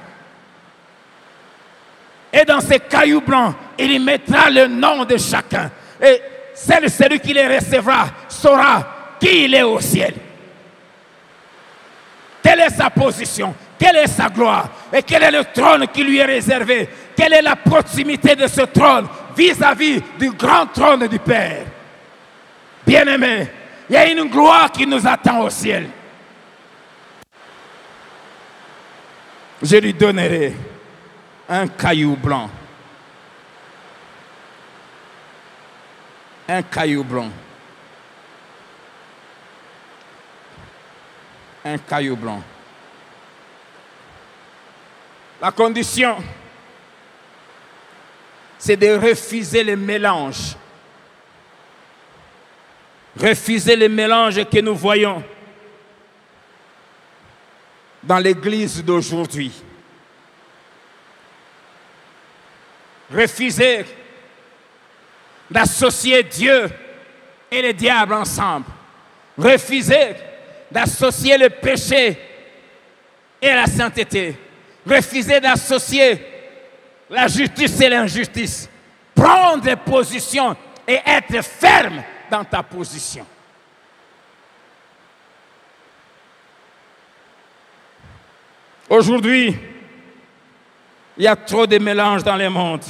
Et dans ces cailloux blancs, il y mettra le nom de chacun. Et celui qui les recevra saura qui il est au ciel. Quelle est sa position? Quelle est sa gloire? Et quel est le trône qui lui est réservé? Quelle est la proximité de ce trône vis-à-vis du grand trône du Père? Bien-aimés, il y a une gloire qui nous attend au ciel. Je lui donnerai un caillou blanc. Un caillou blanc. Un caillou blanc. La condition, c'est de refuser le mélange. Refuser le mélange que nous voyons dans l'Église d'aujourd'hui. Refuser d'associer Dieu et le diable ensemble. Refuser d'associer le péché et la sainteté. Refuser d'associer la justice et l'injustice. Prendre position et être ferme dans ta position. Aujourd'hui, il y a trop de mélange dans le monde.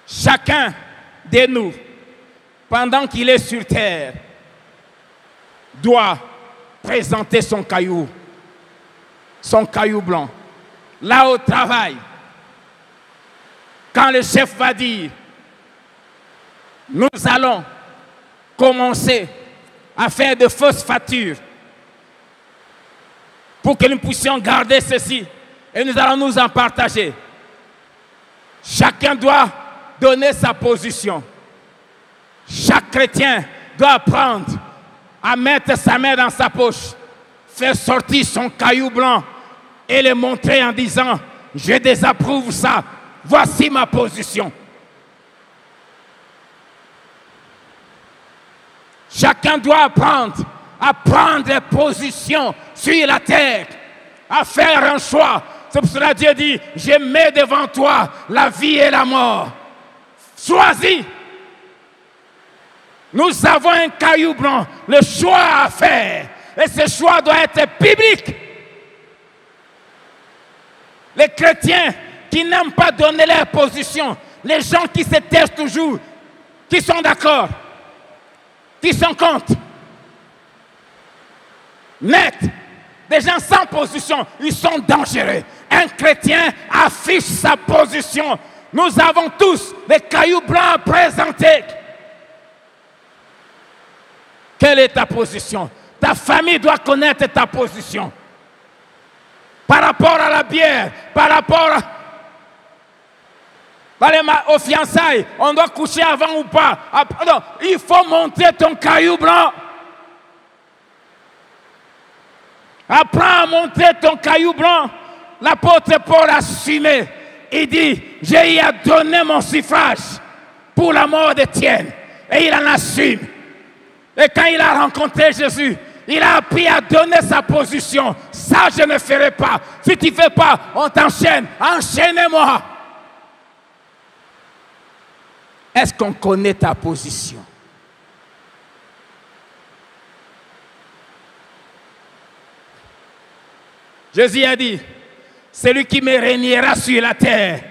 Chacun de nous, pendant qu'il est sur terre, doit présenter son caillou blanc. Là au travail, quand le chef va dire, nous allons commencer à faire de fausses factures pour que nous puissions garder ceci et nous allons nous en partager. Chacun doit donner sa position. Chaque chrétien doit apprendre à mettre sa main dans sa poche, faire sortir son caillou blanc et le montrer en disant, je désapprouve ça, voici ma position. Chacun doit apprendre à prendre position sur la terre, à faire un choix. C'est pour cela que Dieu dit, je mets devant toi la vie et la mort. choisi. Nous avons un caillou blanc, le choix à faire. Et ce choix doit être public. Les chrétiens qui n'aiment pas donner leur position, les gens qui se taisent toujours, qui sont d'accord, qui sont contre, net, des gens sans position, ils sont dangereux. Un chrétien affiche sa position. Nous avons tous des cailloux blancs à présenter. Quelle est ta position? Ta famille doit connaître ta position. Par rapport à la bière, par rapport aux fiançailles, on doit coucher avant ou pas. Non, il faut montrer ton caillou blanc. Apprends à montrer ton caillou blanc. L'apôtre Paul a assumé. Il dit, j'ai donné mon suffrage pour la mort d'Étienne. Et il en assume. Et quand il a rencontré Jésus, il a appris à donner sa position. Ça, je ne ferai pas. Si tu ne fais pas, on t'enchaîne. Enchaînez-moi. Est-ce qu'on connaît ta position? Jésus a dit, celui qui me régnera sur la terre,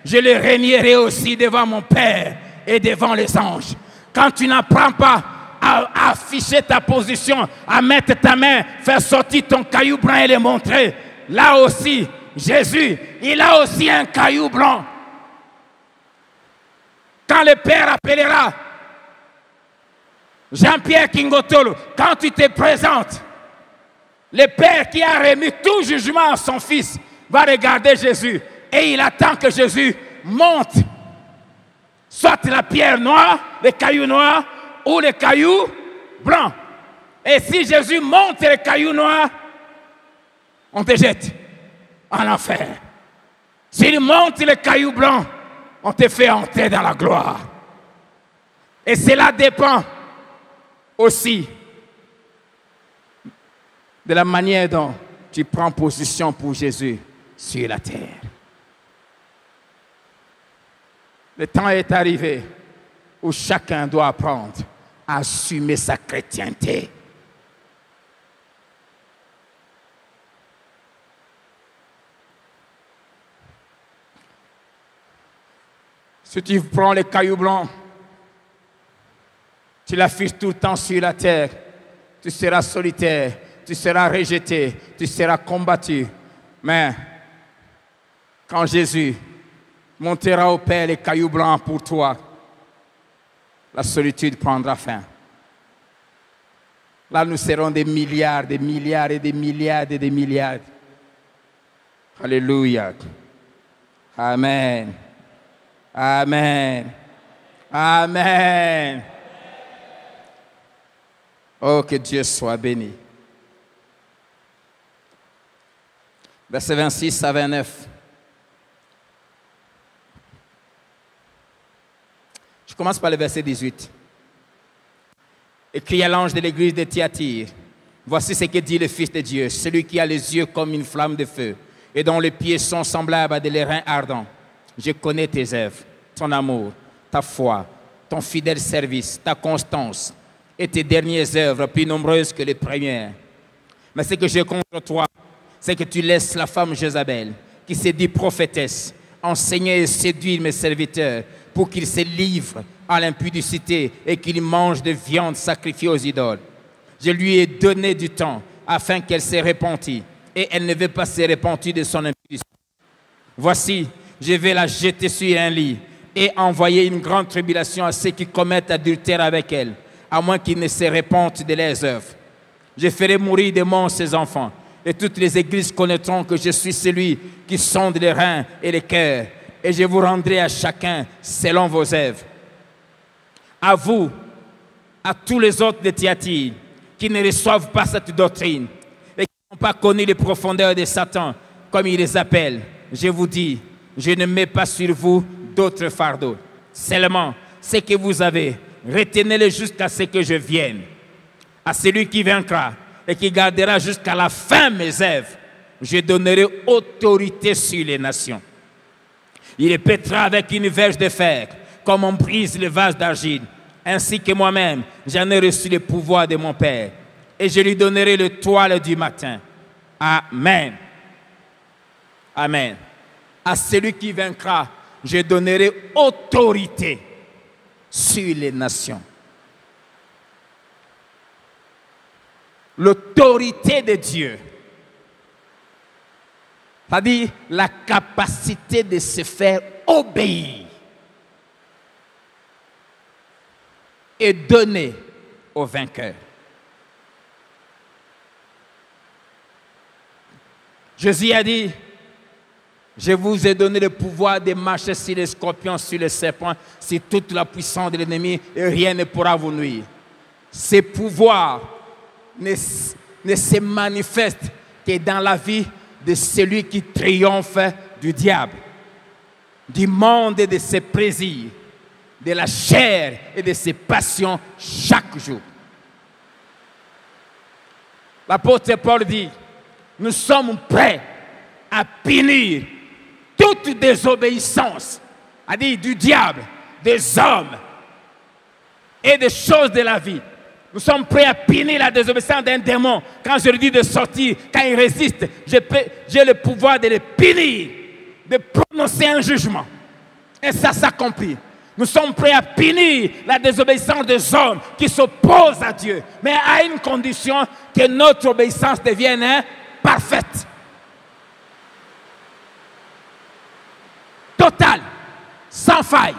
je le régnerai aussi devant mon Père et devant les anges. Quand tu n'apprends pas à afficher ta position, à mettre ta main, faire sortir ton caillou blanc et le montrer, là aussi, Jésus, il a aussi un caillou blanc. Quand le Père appellera Jean-Pierre Kingotolo, quand tu te présentes, le Père qui a remis tout jugement à son Fils va regarder Jésus et il attend que Jésus monte soit la pierre noire, le caillou noir ou le caillou blanc. Et si Jésus monte le caillou noir, on te jette en enfer. S'il monte le caillou blanc, on te fait entrer dans la gloire. Et cela dépend aussi de la manière dont tu prends position pour Jésus sur la terre. Le temps est arrivé où chacun doit apprendre à assumer sa chrétienté. Si tu prends les cailloux blancs, tu l'affiches tout le temps sur la terre, tu seras solitaire, tu seras rejeté, tu seras combattu. Mais quand Jésus montera au Père les cailloux blancs pour toi, la solitude prendra fin. Là, nous serons des milliards, des milliards et des milliards et des milliards. Alléluia. Amen. Amen. Amen. Oh, que Dieu soit béni. Versets 26 à 29. Je commence par le verset 18. Écrit à l'ange de l'église de Thyatire, voici ce que dit le Fils de Dieu, celui qui a les yeux comme une flamme de feu et dont les pieds sont semblables à des airains ardents. Je connais tes œuvres, ton amour, ta foi, ton fidèle service, ta constance et tes dernières œuvres plus nombreuses que les premières. Mais ce que j'ai contre toi, c'est que tu laisses la femme Jézabel, qui se dit prophétesse, enseigner et séduire mes serviteurs pour qu'ils se livrent à l'impudicité et qu'ils mangent de viande sacrifiée aux idoles. Je lui ai donné du temps afin qu'elle se repentisse et elle ne veut pas se repentir de son impudicité. Voici, je vais la jeter sur un lit et envoyer une grande tribulation à ceux qui commettent adultère avec elle, à moins qu'ils ne se repentent de leurs œuvres. Je ferai mourir de mort ses enfants, et toutes les églises connaîtront que je suis celui qui sonde les reins et les cœurs, et je vous rendrai à chacun selon vos œuvres. À vous, à tous les autres de Thyatire, qui ne reçoivent pas cette doctrine, et qui n'ont pas connu les profondeurs de Satan, comme il les appelle, je vous dis, je ne mets pas sur vous d'autres fardeaux. Seulement, ce que vous avez, retenez-le jusqu'à ce que je vienne. À celui qui vaincra et qui gardera jusqu'à la fin mes œuvres, je donnerai autorité sur les nations. Il répétera avec une verge de fer comme on brise le vase d'argile, ainsi que moi-même, j'en ai reçu le pouvoir de mon Père, et je lui donnerai l'étoile du matin. Amen. Amen. À celui qui vaincra, je donnerai autorité sur les nations. L'autorité de Dieu, c'est-à-dire la capacité de se faire obéir, est donnée au vainqueur. Jésus a dit, je vous ai donné le pouvoir de marcher sur les scorpions, sur les serpents, sur toute la puissance de l'ennemi, et rien ne pourra vous nuire. Ces pouvoirs ne se manifestent que dans la vie de celui qui triomphe du diable, du monde et de ses plaisirs, de la chair et de ses passions chaque jour. L'apôtre Paul dit, nous sommes prêts à punir toute désobéissance, c'est-à-dire du diable, des hommes et des choses de la vie. Nous sommes prêts à punir la désobéissance d'un démon. Quand je lui dis de sortir, quand il résiste, j'ai le pouvoir de le punir, de prononcer un jugement. Et ça s'accomplit. Nous sommes prêts à punir la désobéissance des hommes qui s'opposent à Dieu, mais à une condition, que notre obéissance devienne parfaite. Totale, sans faille.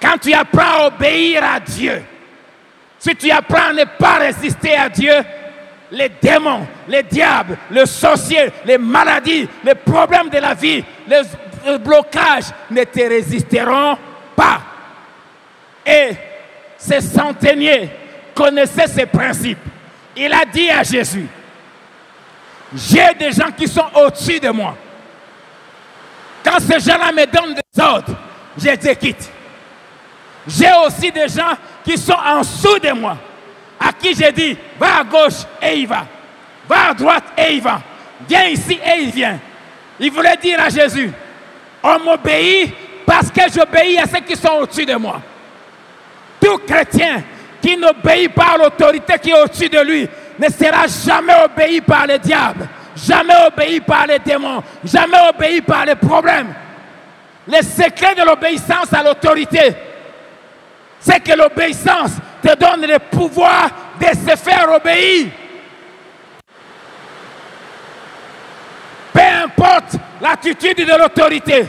Quand tu apprends à obéir à Dieu, si tu apprends à ne pas résister à Dieu, les démons, les diables, les sorciers, les maladies, les problèmes de la vie, les blocages ne te résisteront pas. Et ce centenier connaissait ces principes. Il a dit à Jésus, j'ai des gens qui sont au-dessus de moi. Quand ces gens-là me donnent des ordres, j'exécute. J'ai aussi des gens qui sont en dessous de moi, à qui j'ai dit, va à gauche et il va. Va à droite et il va. Viens ici et il vient. Il voulait dire à Jésus, on m'obéit parce que j'obéis à ceux qui sont au-dessus de moi. Tout chrétien qui n'obéit pas à l'autorité qui est au-dessus de lui ne sera jamais obéi par le diable, jamais obéi par les démons, jamais obéi par les problèmes. Le secret de l'obéissance à l'autorité, c'est que l'obéissance te donne le pouvoir de se faire obéir. Peu importe l'attitude de l'autorité,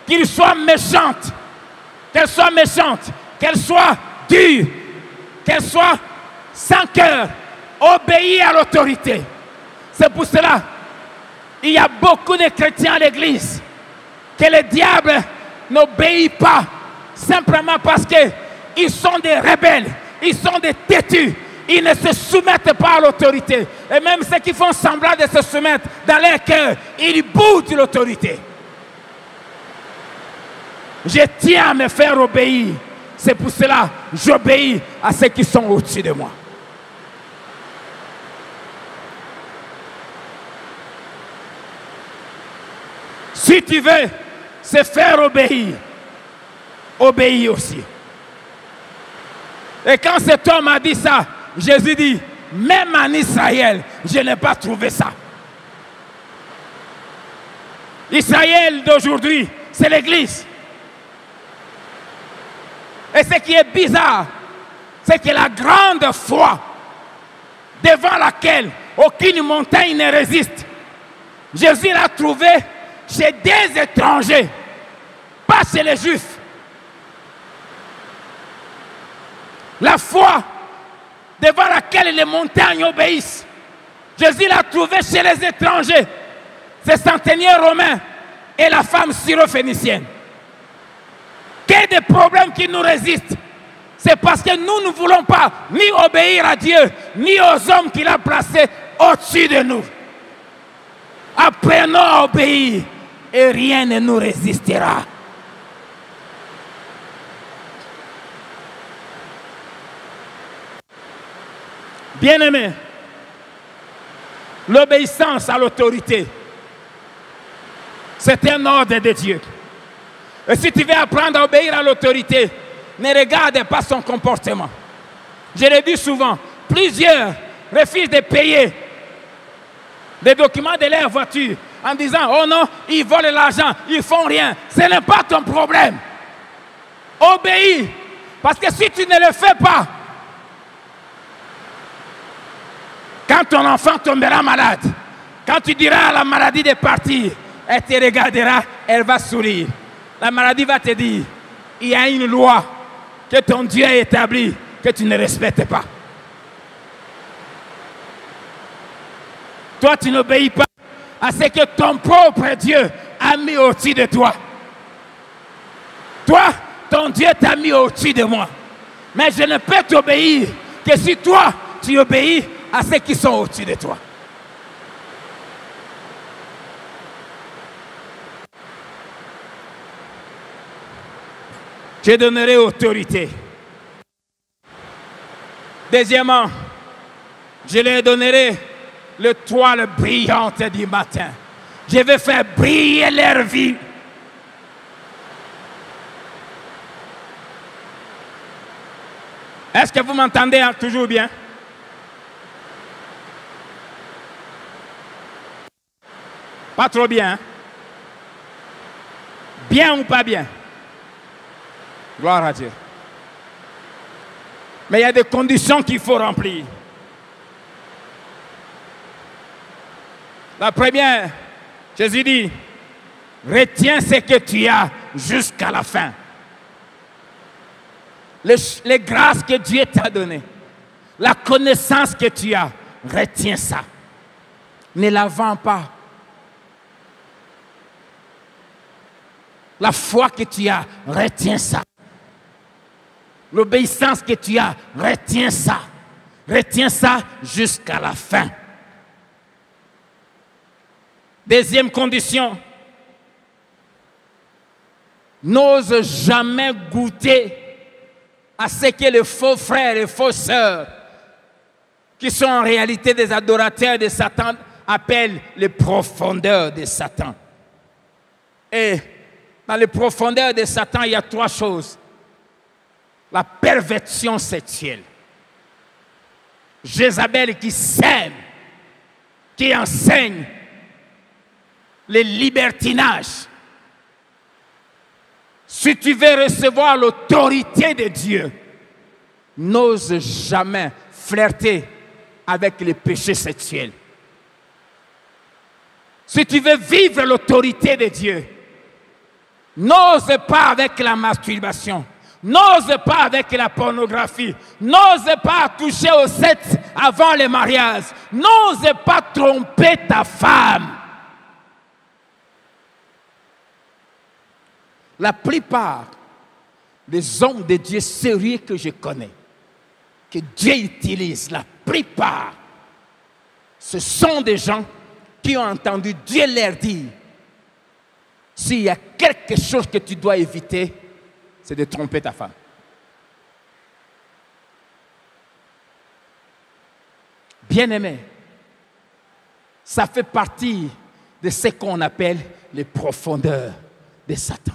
qu'elle soit méchante, qu'elle soit dure, qu'elle soit sans cœur, obéir à l'autorité. C'est pour cela qu'il y a beaucoup de chrétiens à l'église que le diable n'obéit pas simplement parce qu'ils sont des rebelles, ils sont des têtus, ils ne se soumettent pas à l'autorité. Et même ceux qui font semblant de se soumettre dans leur cœur, ils boudent l'autorité. Je tiens à me faire obéir. C'est pour cela que j'obéis à ceux qui sont au-dessus de moi. Si tu veux se faire obéir, obéis aussi. Et quand cet homme a dit ça, Jésus dit, même en Israël, je n'ai pas trouvé ça. Israël d'aujourd'hui, c'est l'Église. Et ce qui est bizarre, c'est que la grande foi devant laquelle aucune montagne ne résiste, Jésus l'a trouvé chez des étrangers, pas chez les Juifs. La foi devant laquelle les montagnes obéissent, Jésus l'a trouvé chez les étrangers, ces centeniers romains et la femme syrophénicienne. Quel des problèmes qui nous résistent, c'est parce que nous ne voulons pas ni obéir à Dieu, ni aux hommes qu'il a placés au-dessus de nous. Apprenons à obéir et rien ne nous résistera. Bien-aimés, l'obéissance à l'autorité, c'est un ordre de Dieu. Et si tu veux apprendre à obéir à l'autorité, ne regarde pas son comportement. Je l'ai dit souvent, plusieurs refusent de payer des documents de leur voiture en disant, oh non, ils volent l'argent, ils font rien. Ce n'est pas ton problème. Obéis. Parce que si tu ne le fais pas, quand ton enfant tombera malade, quand tu diras à la maladie de partir, elle te regardera, elle va sourire. La maladie va te dire, il y a une loi que ton Dieu a établie, que tu ne respectes pas. Toi, tu n'obéis pas à ce que ton propre Dieu a mis au-dessus de toi. Toi, ton Dieu t'a mis au-dessus de moi. Mais je ne peux t'obéir que si toi, tu obéis à ceux qui sont au-dessus de toi. Je donnerai autorité. Deuxièmement, je leur donnerai le toile brillante du matin. Je vais faire briller leur vie. Est-ce que vous m'entendez toujours bien? Pas trop bien. Hein? Bien ou pas bien? Gloire à Dieu. Mais il y a des conditions qu'il faut remplir. La première, Jésus dit, retiens ce que tu as jusqu'à la fin. Les grâces que Dieu t'a données, la connaissance que tu as, retiens ça. Ne la vends pas. La foi que tu as, retiens ça. L'obéissance que tu as, retiens ça. Retiens ça jusqu'à la fin. Deuxième condition, n'ose jamais goûter à ce que les faux frères et faux sœurs, qui sont en réalité des adorateurs de Satan, appellent les profondeurs de Satan. Et dans les profondeurs de Satan, il y a trois choses. La perversion sexuelle. Jézabel qui sème, qui enseigne les libertinages. Si tu veux recevoir l'autorité de Dieu, n'ose jamais flirter avec les péchés sexuels. Si tu veux vivre l'autorité de Dieu, n'ose pas avec la masturbation. N'ose pas avec la pornographie. N'ose pas toucher au sexe avant le mariage. N'ose pas tromper ta femme. La plupart des hommes de Dieu sérieux que je connais, que Dieu utilise, la plupart, ce sont des gens qui ont entendu Dieu leur dire, s'il y a quelque chose que tu dois éviter, c'est de tromper ta femme. Bien-aimé, ça fait partie de ce qu'on appelle les profondeurs de Satan.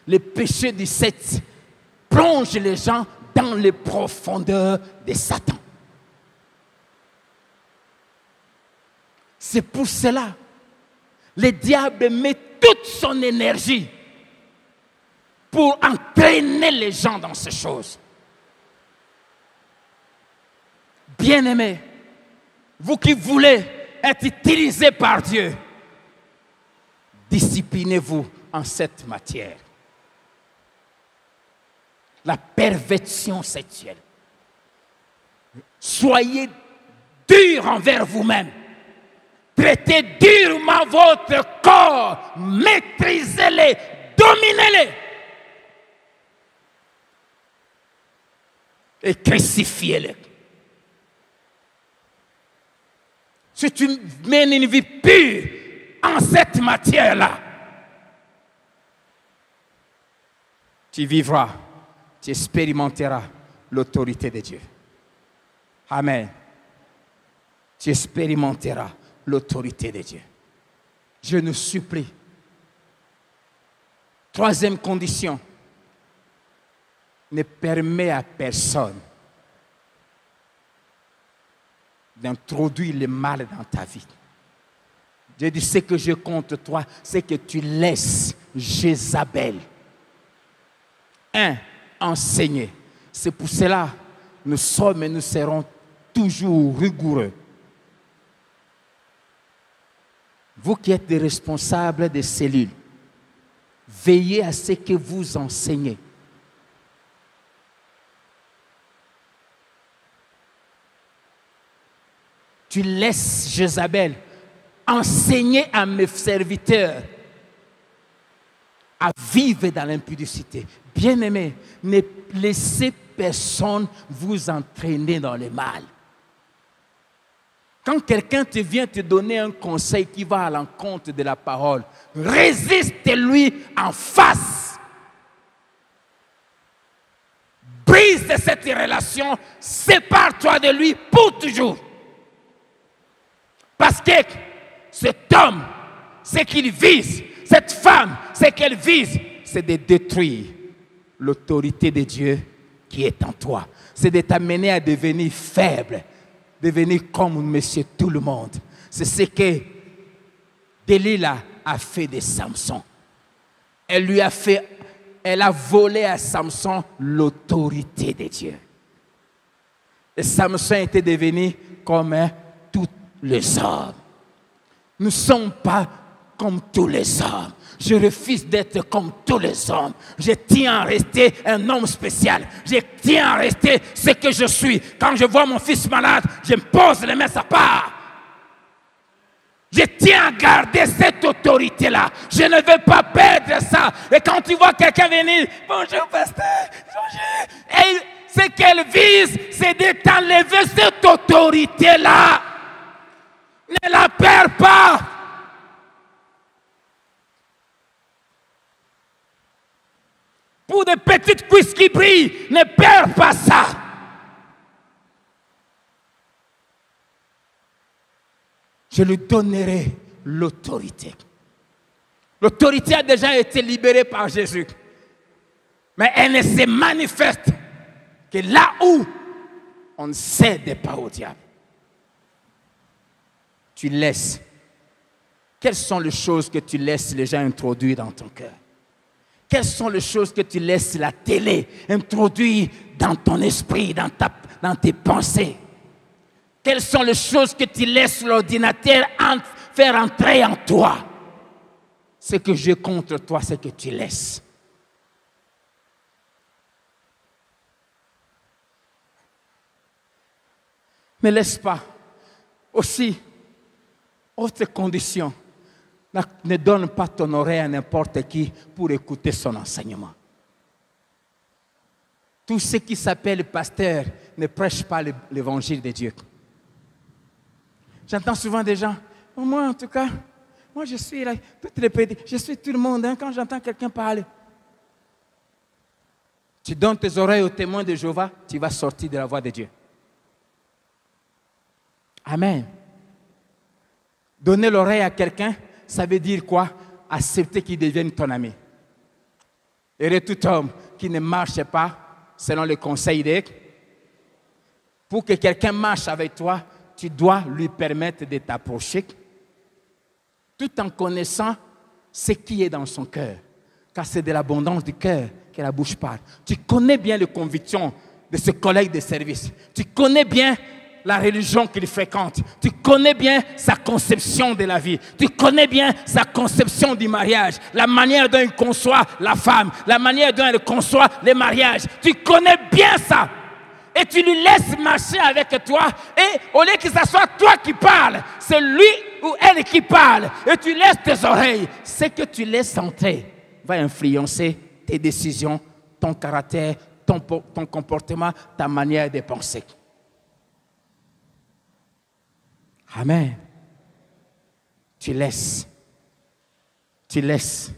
Le péché du sexe plonge les gens dans les profondeurs de Satan. C'est pour cela que le diable met toute son énergie pour entraîner les gens dans ces choses. Bien-aimés, vous qui voulez être utilisés par Dieu, disciplinez-vous en cette matière. La perversion sexuelle. Soyez durs envers vous-même. Traitez durement votre corps. Maîtrisez-les. Dominez-les. Et crucifiez-les. Si tu mènes une vie pure en cette matière-là, tu vivras, tu expérimenteras l'autorité de Dieu. Amen. Tu expérimenteras l'autorité de Dieu. Je nous supplie, Troisième condition, ne permets à personne d'introduire le mal dans ta vie. Dieu dit, ce que je contre toi, c'est que tu laisses Jézabel enseigner. C'est pour cela que nous sommes et nous serons toujours rigoureux. Vous qui êtes des responsables des cellules, veillez à ce que vous enseignez. Tu laisses Jézabel enseigner à mes serviteurs à vivre dans l'impudicité. Bien-aimés, ne laissez personne vous entraîner dans le mal. Quand quelqu'un vient te donner un conseil qui va à l'encontre de la parole, résiste-lui en face. Brise cette relation, sépare-toi de lui pour toujours. Parce que cet homme, ce qu'il vise, cette femme, ce qu'elle vise, c'est de détruire l'autorité de Dieu qui est en toi. C'est de t'amener à devenir faible, devenir comme monsieur tout le monde. C'est ce que Delilah a fait de Samson. Elle a volé à Samson l'autorité de Dieu. Et Samson était devenu comme tous les hommes. Nous ne sommes pas comme tous les hommes. Je refuse d'être comme tous les hommes. Je tiens à rester un homme spécial. Je tiens à rester ce que je suis. Quand je vois mon fils malade, je me pose les mains à sa part. Je tiens à garder cette autorité-là. Je ne veux pas perdre ça. Et quand tu vois quelqu'un venir, bonjour pasteur, bonjour. Et ce qu'elle vise, c'est de t'enlever cette autorité-là. Ne la perds pas. Pour des petites cuisses qui brillent, ne perds pas ça. Je lui donnerai l'autorité. L'autorité a déjà été libérée par Jésus. Mais elle ne se manifeste que là où on ne cède pas au diable. Tu laisses. Quelles sont les choses que tu laisses les gens introduire dans ton cœur? Quelles sont les choses que tu laisses la télé introduire dans ton esprit, dans tes pensées? Quelles sont les choses que tu laisses l'ordinateur faire entrer en toi? Ce que j'ai contre toi, c'est que tu laisses. Ne laisse pas. Aussi, autre condition, ne donne pas ton oreille à n'importe qui pour écouter son enseignement. Tous ceux qui s'appellent pasteurs ne prêchent pas l'évangile de Dieu. J'entends souvent des gens, moi en tout cas, moi je suis là, je suis tout le monde, hein, quand j'entends quelqu'un parler. Tu donnes tes oreilles aux témoins de Jéhovah, tu vas sortir de la voie de Dieu. Amen. Donner l'oreille à quelqu'un, ça veut dire quoi? Accepter qu'il devienne ton ami. Et tout homme qui ne marche pas selon le conseil de... Pour que quelqu'un marche avec toi, tu dois lui permettre de t'approcher tout en connaissant ce qui est dans son cœur. Car c'est de l'abondance du cœur que la bouche parle. Tu connais bien les convictions de ce collègue de service. Tu connais bien la religion qu'il fréquente. Tu connais bien sa conception de la vie. Tu connais bien sa conception du mariage. La manière dont il conçoit la femme. La manière dont il conçoit le mariage. Tu connais bien ça. Et tu lui laisses marcher avec toi. Et au lieu que ce soit toi qui parles, c'est lui ou elle qui parle. Et tu laisses tes oreilles. Ce que tu laisses entrer va influencer tes décisions, ton caractère, ton comportement, ta manière de penser. Amen. Tu laisses. Tu laisses.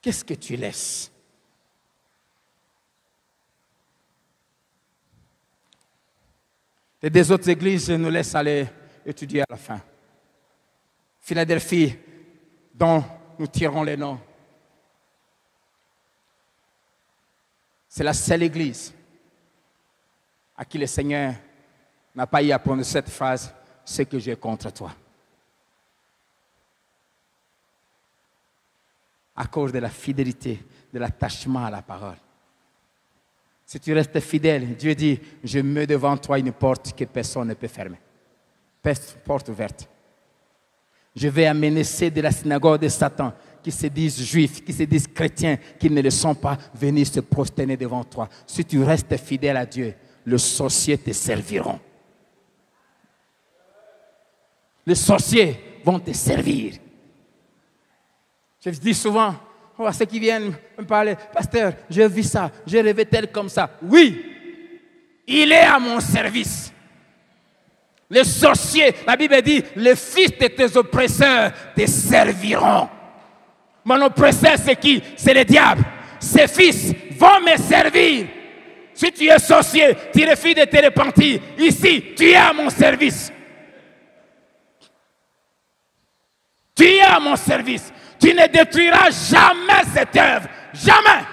Qu'est-ce que tu laisses? Et des autres églises nous laissent aller étudier à la fin. Philadelphie, dont nous tirons les noms. C'est la seule église à qui le Seigneur n'a pas eu à prendre cette phrase, ce que j'ai contre toi. À cause de la fidélité, de l'attachement à la parole. Si tu restes fidèle, Dieu dit, je mets devant toi une porte que personne ne peut fermer. Porte ouverte. Je vais amener ceux de la synagogue de Satan qui se disent juifs, qui se disent chrétiens, qui ne le sont pas, venir se prosterner devant toi. Si tu restes fidèle à Dieu, les sorciers te serviront. Les sorciers vont te servir. Je dis souvent, à ceux qui viennent me parler, pasteur, j'ai vu ça, j'ai rêvé tel comme ça. Oui, il est à mon service. Les sorciers, la Bible dit, les fils de tes oppresseurs te serviront. Mon oppresseur, c'est qui? C'est le diable. Ses fils vont me servir. Si tu es sorcier, tu refuses de te repentir. Ici, tu es à mon service. Tu es à mon service. Tu ne détruiras jamais cette œuvre. Jamais.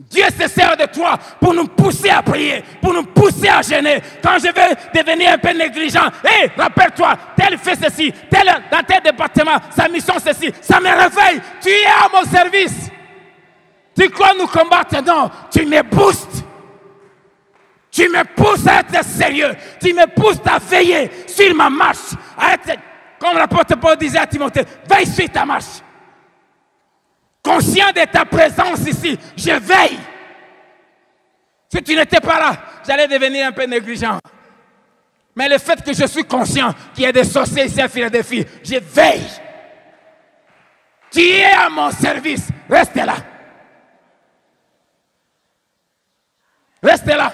Dieu se sert de toi pour nous pousser à prier, pour nous pousser à jeûner. Quand je vais devenir un peu négligent, hé, rappelle-toi, tel fait ceci, tel dans tel département, sa mission ceci, ça me réveille. Tu es à mon service. Tu crois nous combattre? Non, tu me boostes. Tu me pousses à être sérieux. Tu me pousses à veiller sur ma marche, à être, comme l'apôtre Paul disait à Timothée, veille sur ta marche. Conscient de ta présence ici, je veille. Si tu n'étais pas là, j'allais devenir un peu négligent. Mais le fait que je suis conscient qu'il y a des sorciers ici à Philadelphie, je veille. Tu es à mon service, reste là. Reste là.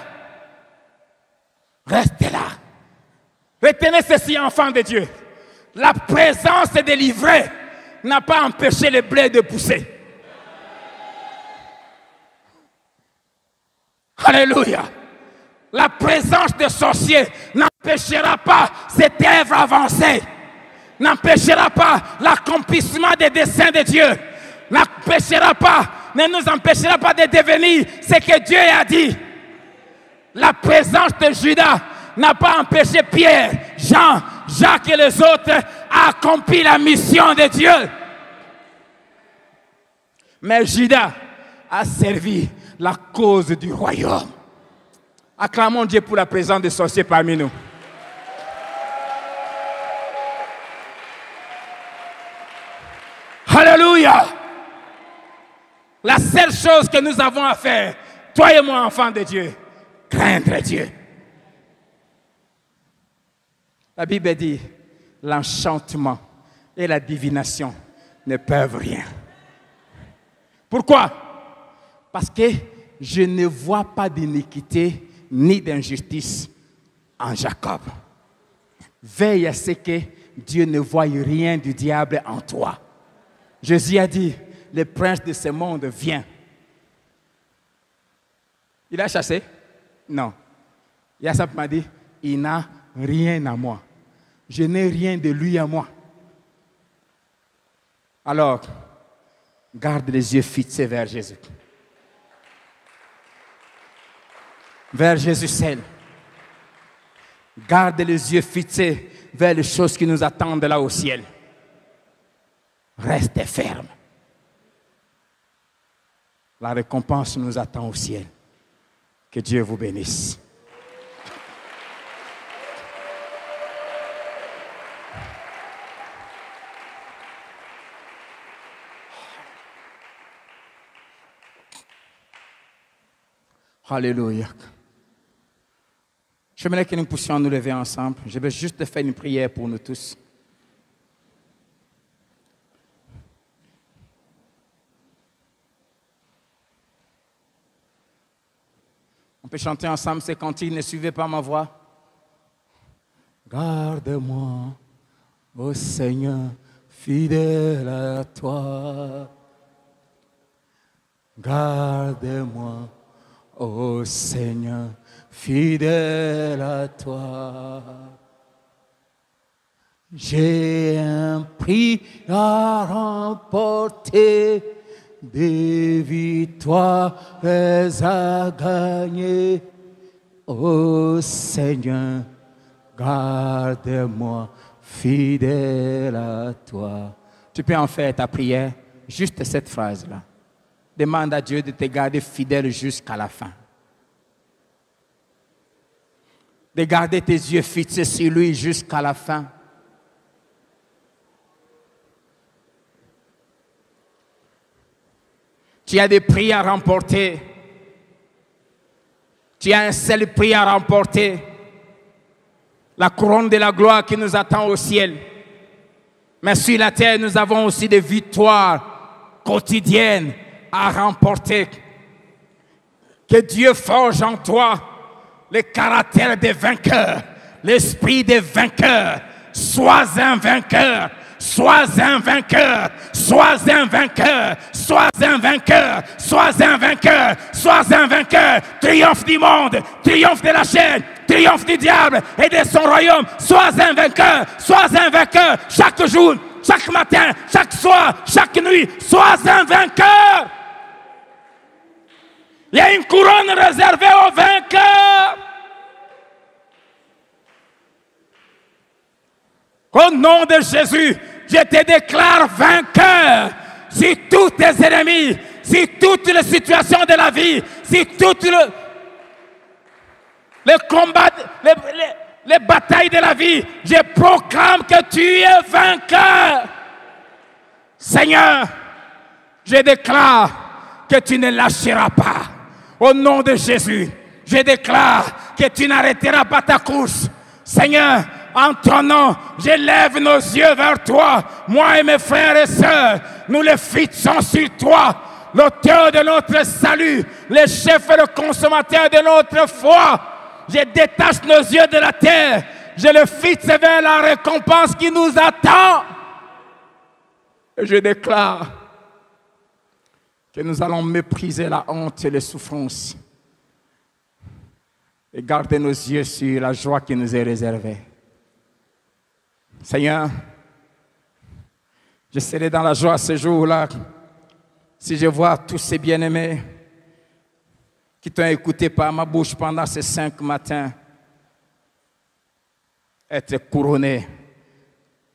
Reste là. Retenez ceci, enfants de Dieu. La présence de l'ivraie n'a pas empêché le blé de pousser. Alléluia. La présence des sorciers n'empêchera pas cette œuvre avancée. N'empêchera pas l'accomplissement des desseins de Dieu. N'empêchera pas, ne nous empêchera pas de devenir ce que Dieu a dit. La présence de Judas n'a pas empêché Pierre, Jean, Jacques et les autres à accomplir la mission de Dieu. Mais Judas a servi la cause du royaume. Acclamons Dieu pour la présence des sorciers parmi nous. Alléluia. La seule chose que nous avons à faire, toi et moi, enfants de Dieu, craindre Dieu. La Bible dit, l'enchantement et la divination ne peuvent rien. Pourquoi? Parce que je ne vois pas d'iniquité ni d'injustice en Jacob. Veille à ce que Dieu ne voie rien du diable en toi. Jésus a dit, le prince de ce monde vient. Il a chassé? Non. Il a simplement dit, il n'a rien à moi. Je n'ai rien de lui à moi. Alors, garde les yeux fixés vers Jésus. Vers Jésus seul. Garde les yeux fixés vers les choses qui nous attendent là au ciel. Restez ferme. La récompense nous attend au ciel. Que Dieu vous bénisse. Alléluia. J'aimerais que nous puissions nous lever ensemble. Je vais juste faire une prière pour nous tous. On peut chanter ensemble ces cantiques, ne suivez pas ma voix. Garde-moi, ô Seigneur, fidèle à toi. Garde-moi, ô Seigneur, fidèle à toi. J'ai un prix à remporter, des victoires à gagner. Ô Seigneur, garde-moi fidèle à toi. Tu peux en faire ta prière, juste cette phrase-là. Demande à Dieu de te garder fidèle jusqu'à la fin. De garder tes yeux fixés sur lui jusqu'à la fin. Tu as des prix à remporter. Tu as un seul prix à remporter. La couronne de la gloire qui nous attend au ciel. Mais sur la terre, nous avons aussi des victoires quotidiennes à remporter. Que Dieu forge en toi le caractère des vainqueurs, l'esprit des vainqueurs. Sois un vainqueur, sois un vainqueur, sois un vainqueur, sois un vainqueur, sois un vainqueur, sois un vainqueur. Triomphe du monde, triomphe de la chaîne, triomphe du diable et de son royaume. Sois un vainqueur, sois un vainqueur. Chaque jour, chaque matin, chaque soir, chaque nuit, sois un vainqueur. Il y a une couronne réservée aux vainqueurs. Au nom de Jésus, je te déclare vainqueur sur tous tes ennemis, sur toutes les situations de la vie, sur toutes les combats, les batailles de la vie. Je proclame que tu es vainqueur. Seigneur, je déclare que tu ne lâcheras pas. Au nom de Jésus, je déclare que tu n'arrêteras pas ta course. Seigneur, en ton nom, je lève nos yeux vers toi. Moi et mes frères et sœurs, nous les fixons sur toi, l'auteur de notre salut, le chef et le consommateur de notre foi. Je détache nos yeux de la terre. Je les fixe vers la récompense qui nous attend. Et je déclare que nous allons mépriser la honte et les souffrances et garder nos yeux sur la joie qui nous est réservée. Seigneur, je serai dans la joie ce jour-là si je vois tous ces bien-aimés qui t'ont écouté par ma bouche pendant ces 5 matins être couronnés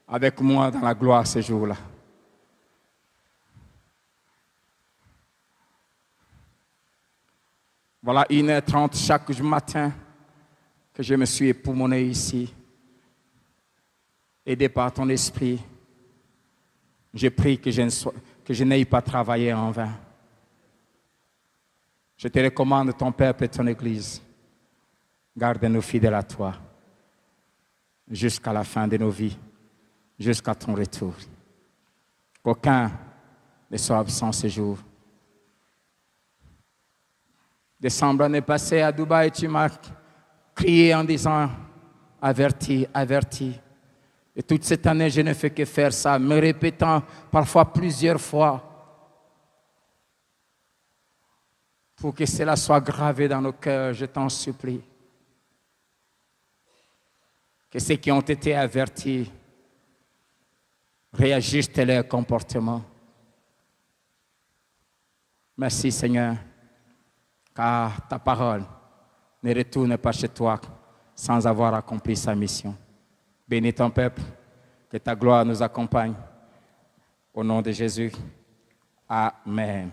avec moi dans la gloire ce jour-là. Voilà 1h30 chaque matin que je me suis époumoné ici. Aidé par ton esprit, je prie que je n'aille pas travaillé en vain. Je te recommande ton peuple et ton Église. Garde-nous fidèles à toi jusqu'à la fin de nos vies, jusqu'à ton retour. Qu'aucun ne soit absent ce jour. Décembre l'année passée à Dubaï, tu m'as crié en disant « Averti, averti ». Et toute cette année, je ne fais que faire ça, me répétant parfois plusieurs fois pour que cela soit gravé dans nos cœurs, je t'en supplie. Que ceux qui ont été avertis réajustent leur comportement. Merci Seigneur, car ta parole ne retourne pas chez toi sans avoir accompli sa mission. Bénis ton peuple, que ta gloire nous accompagne. Au nom de Jésus, Amen.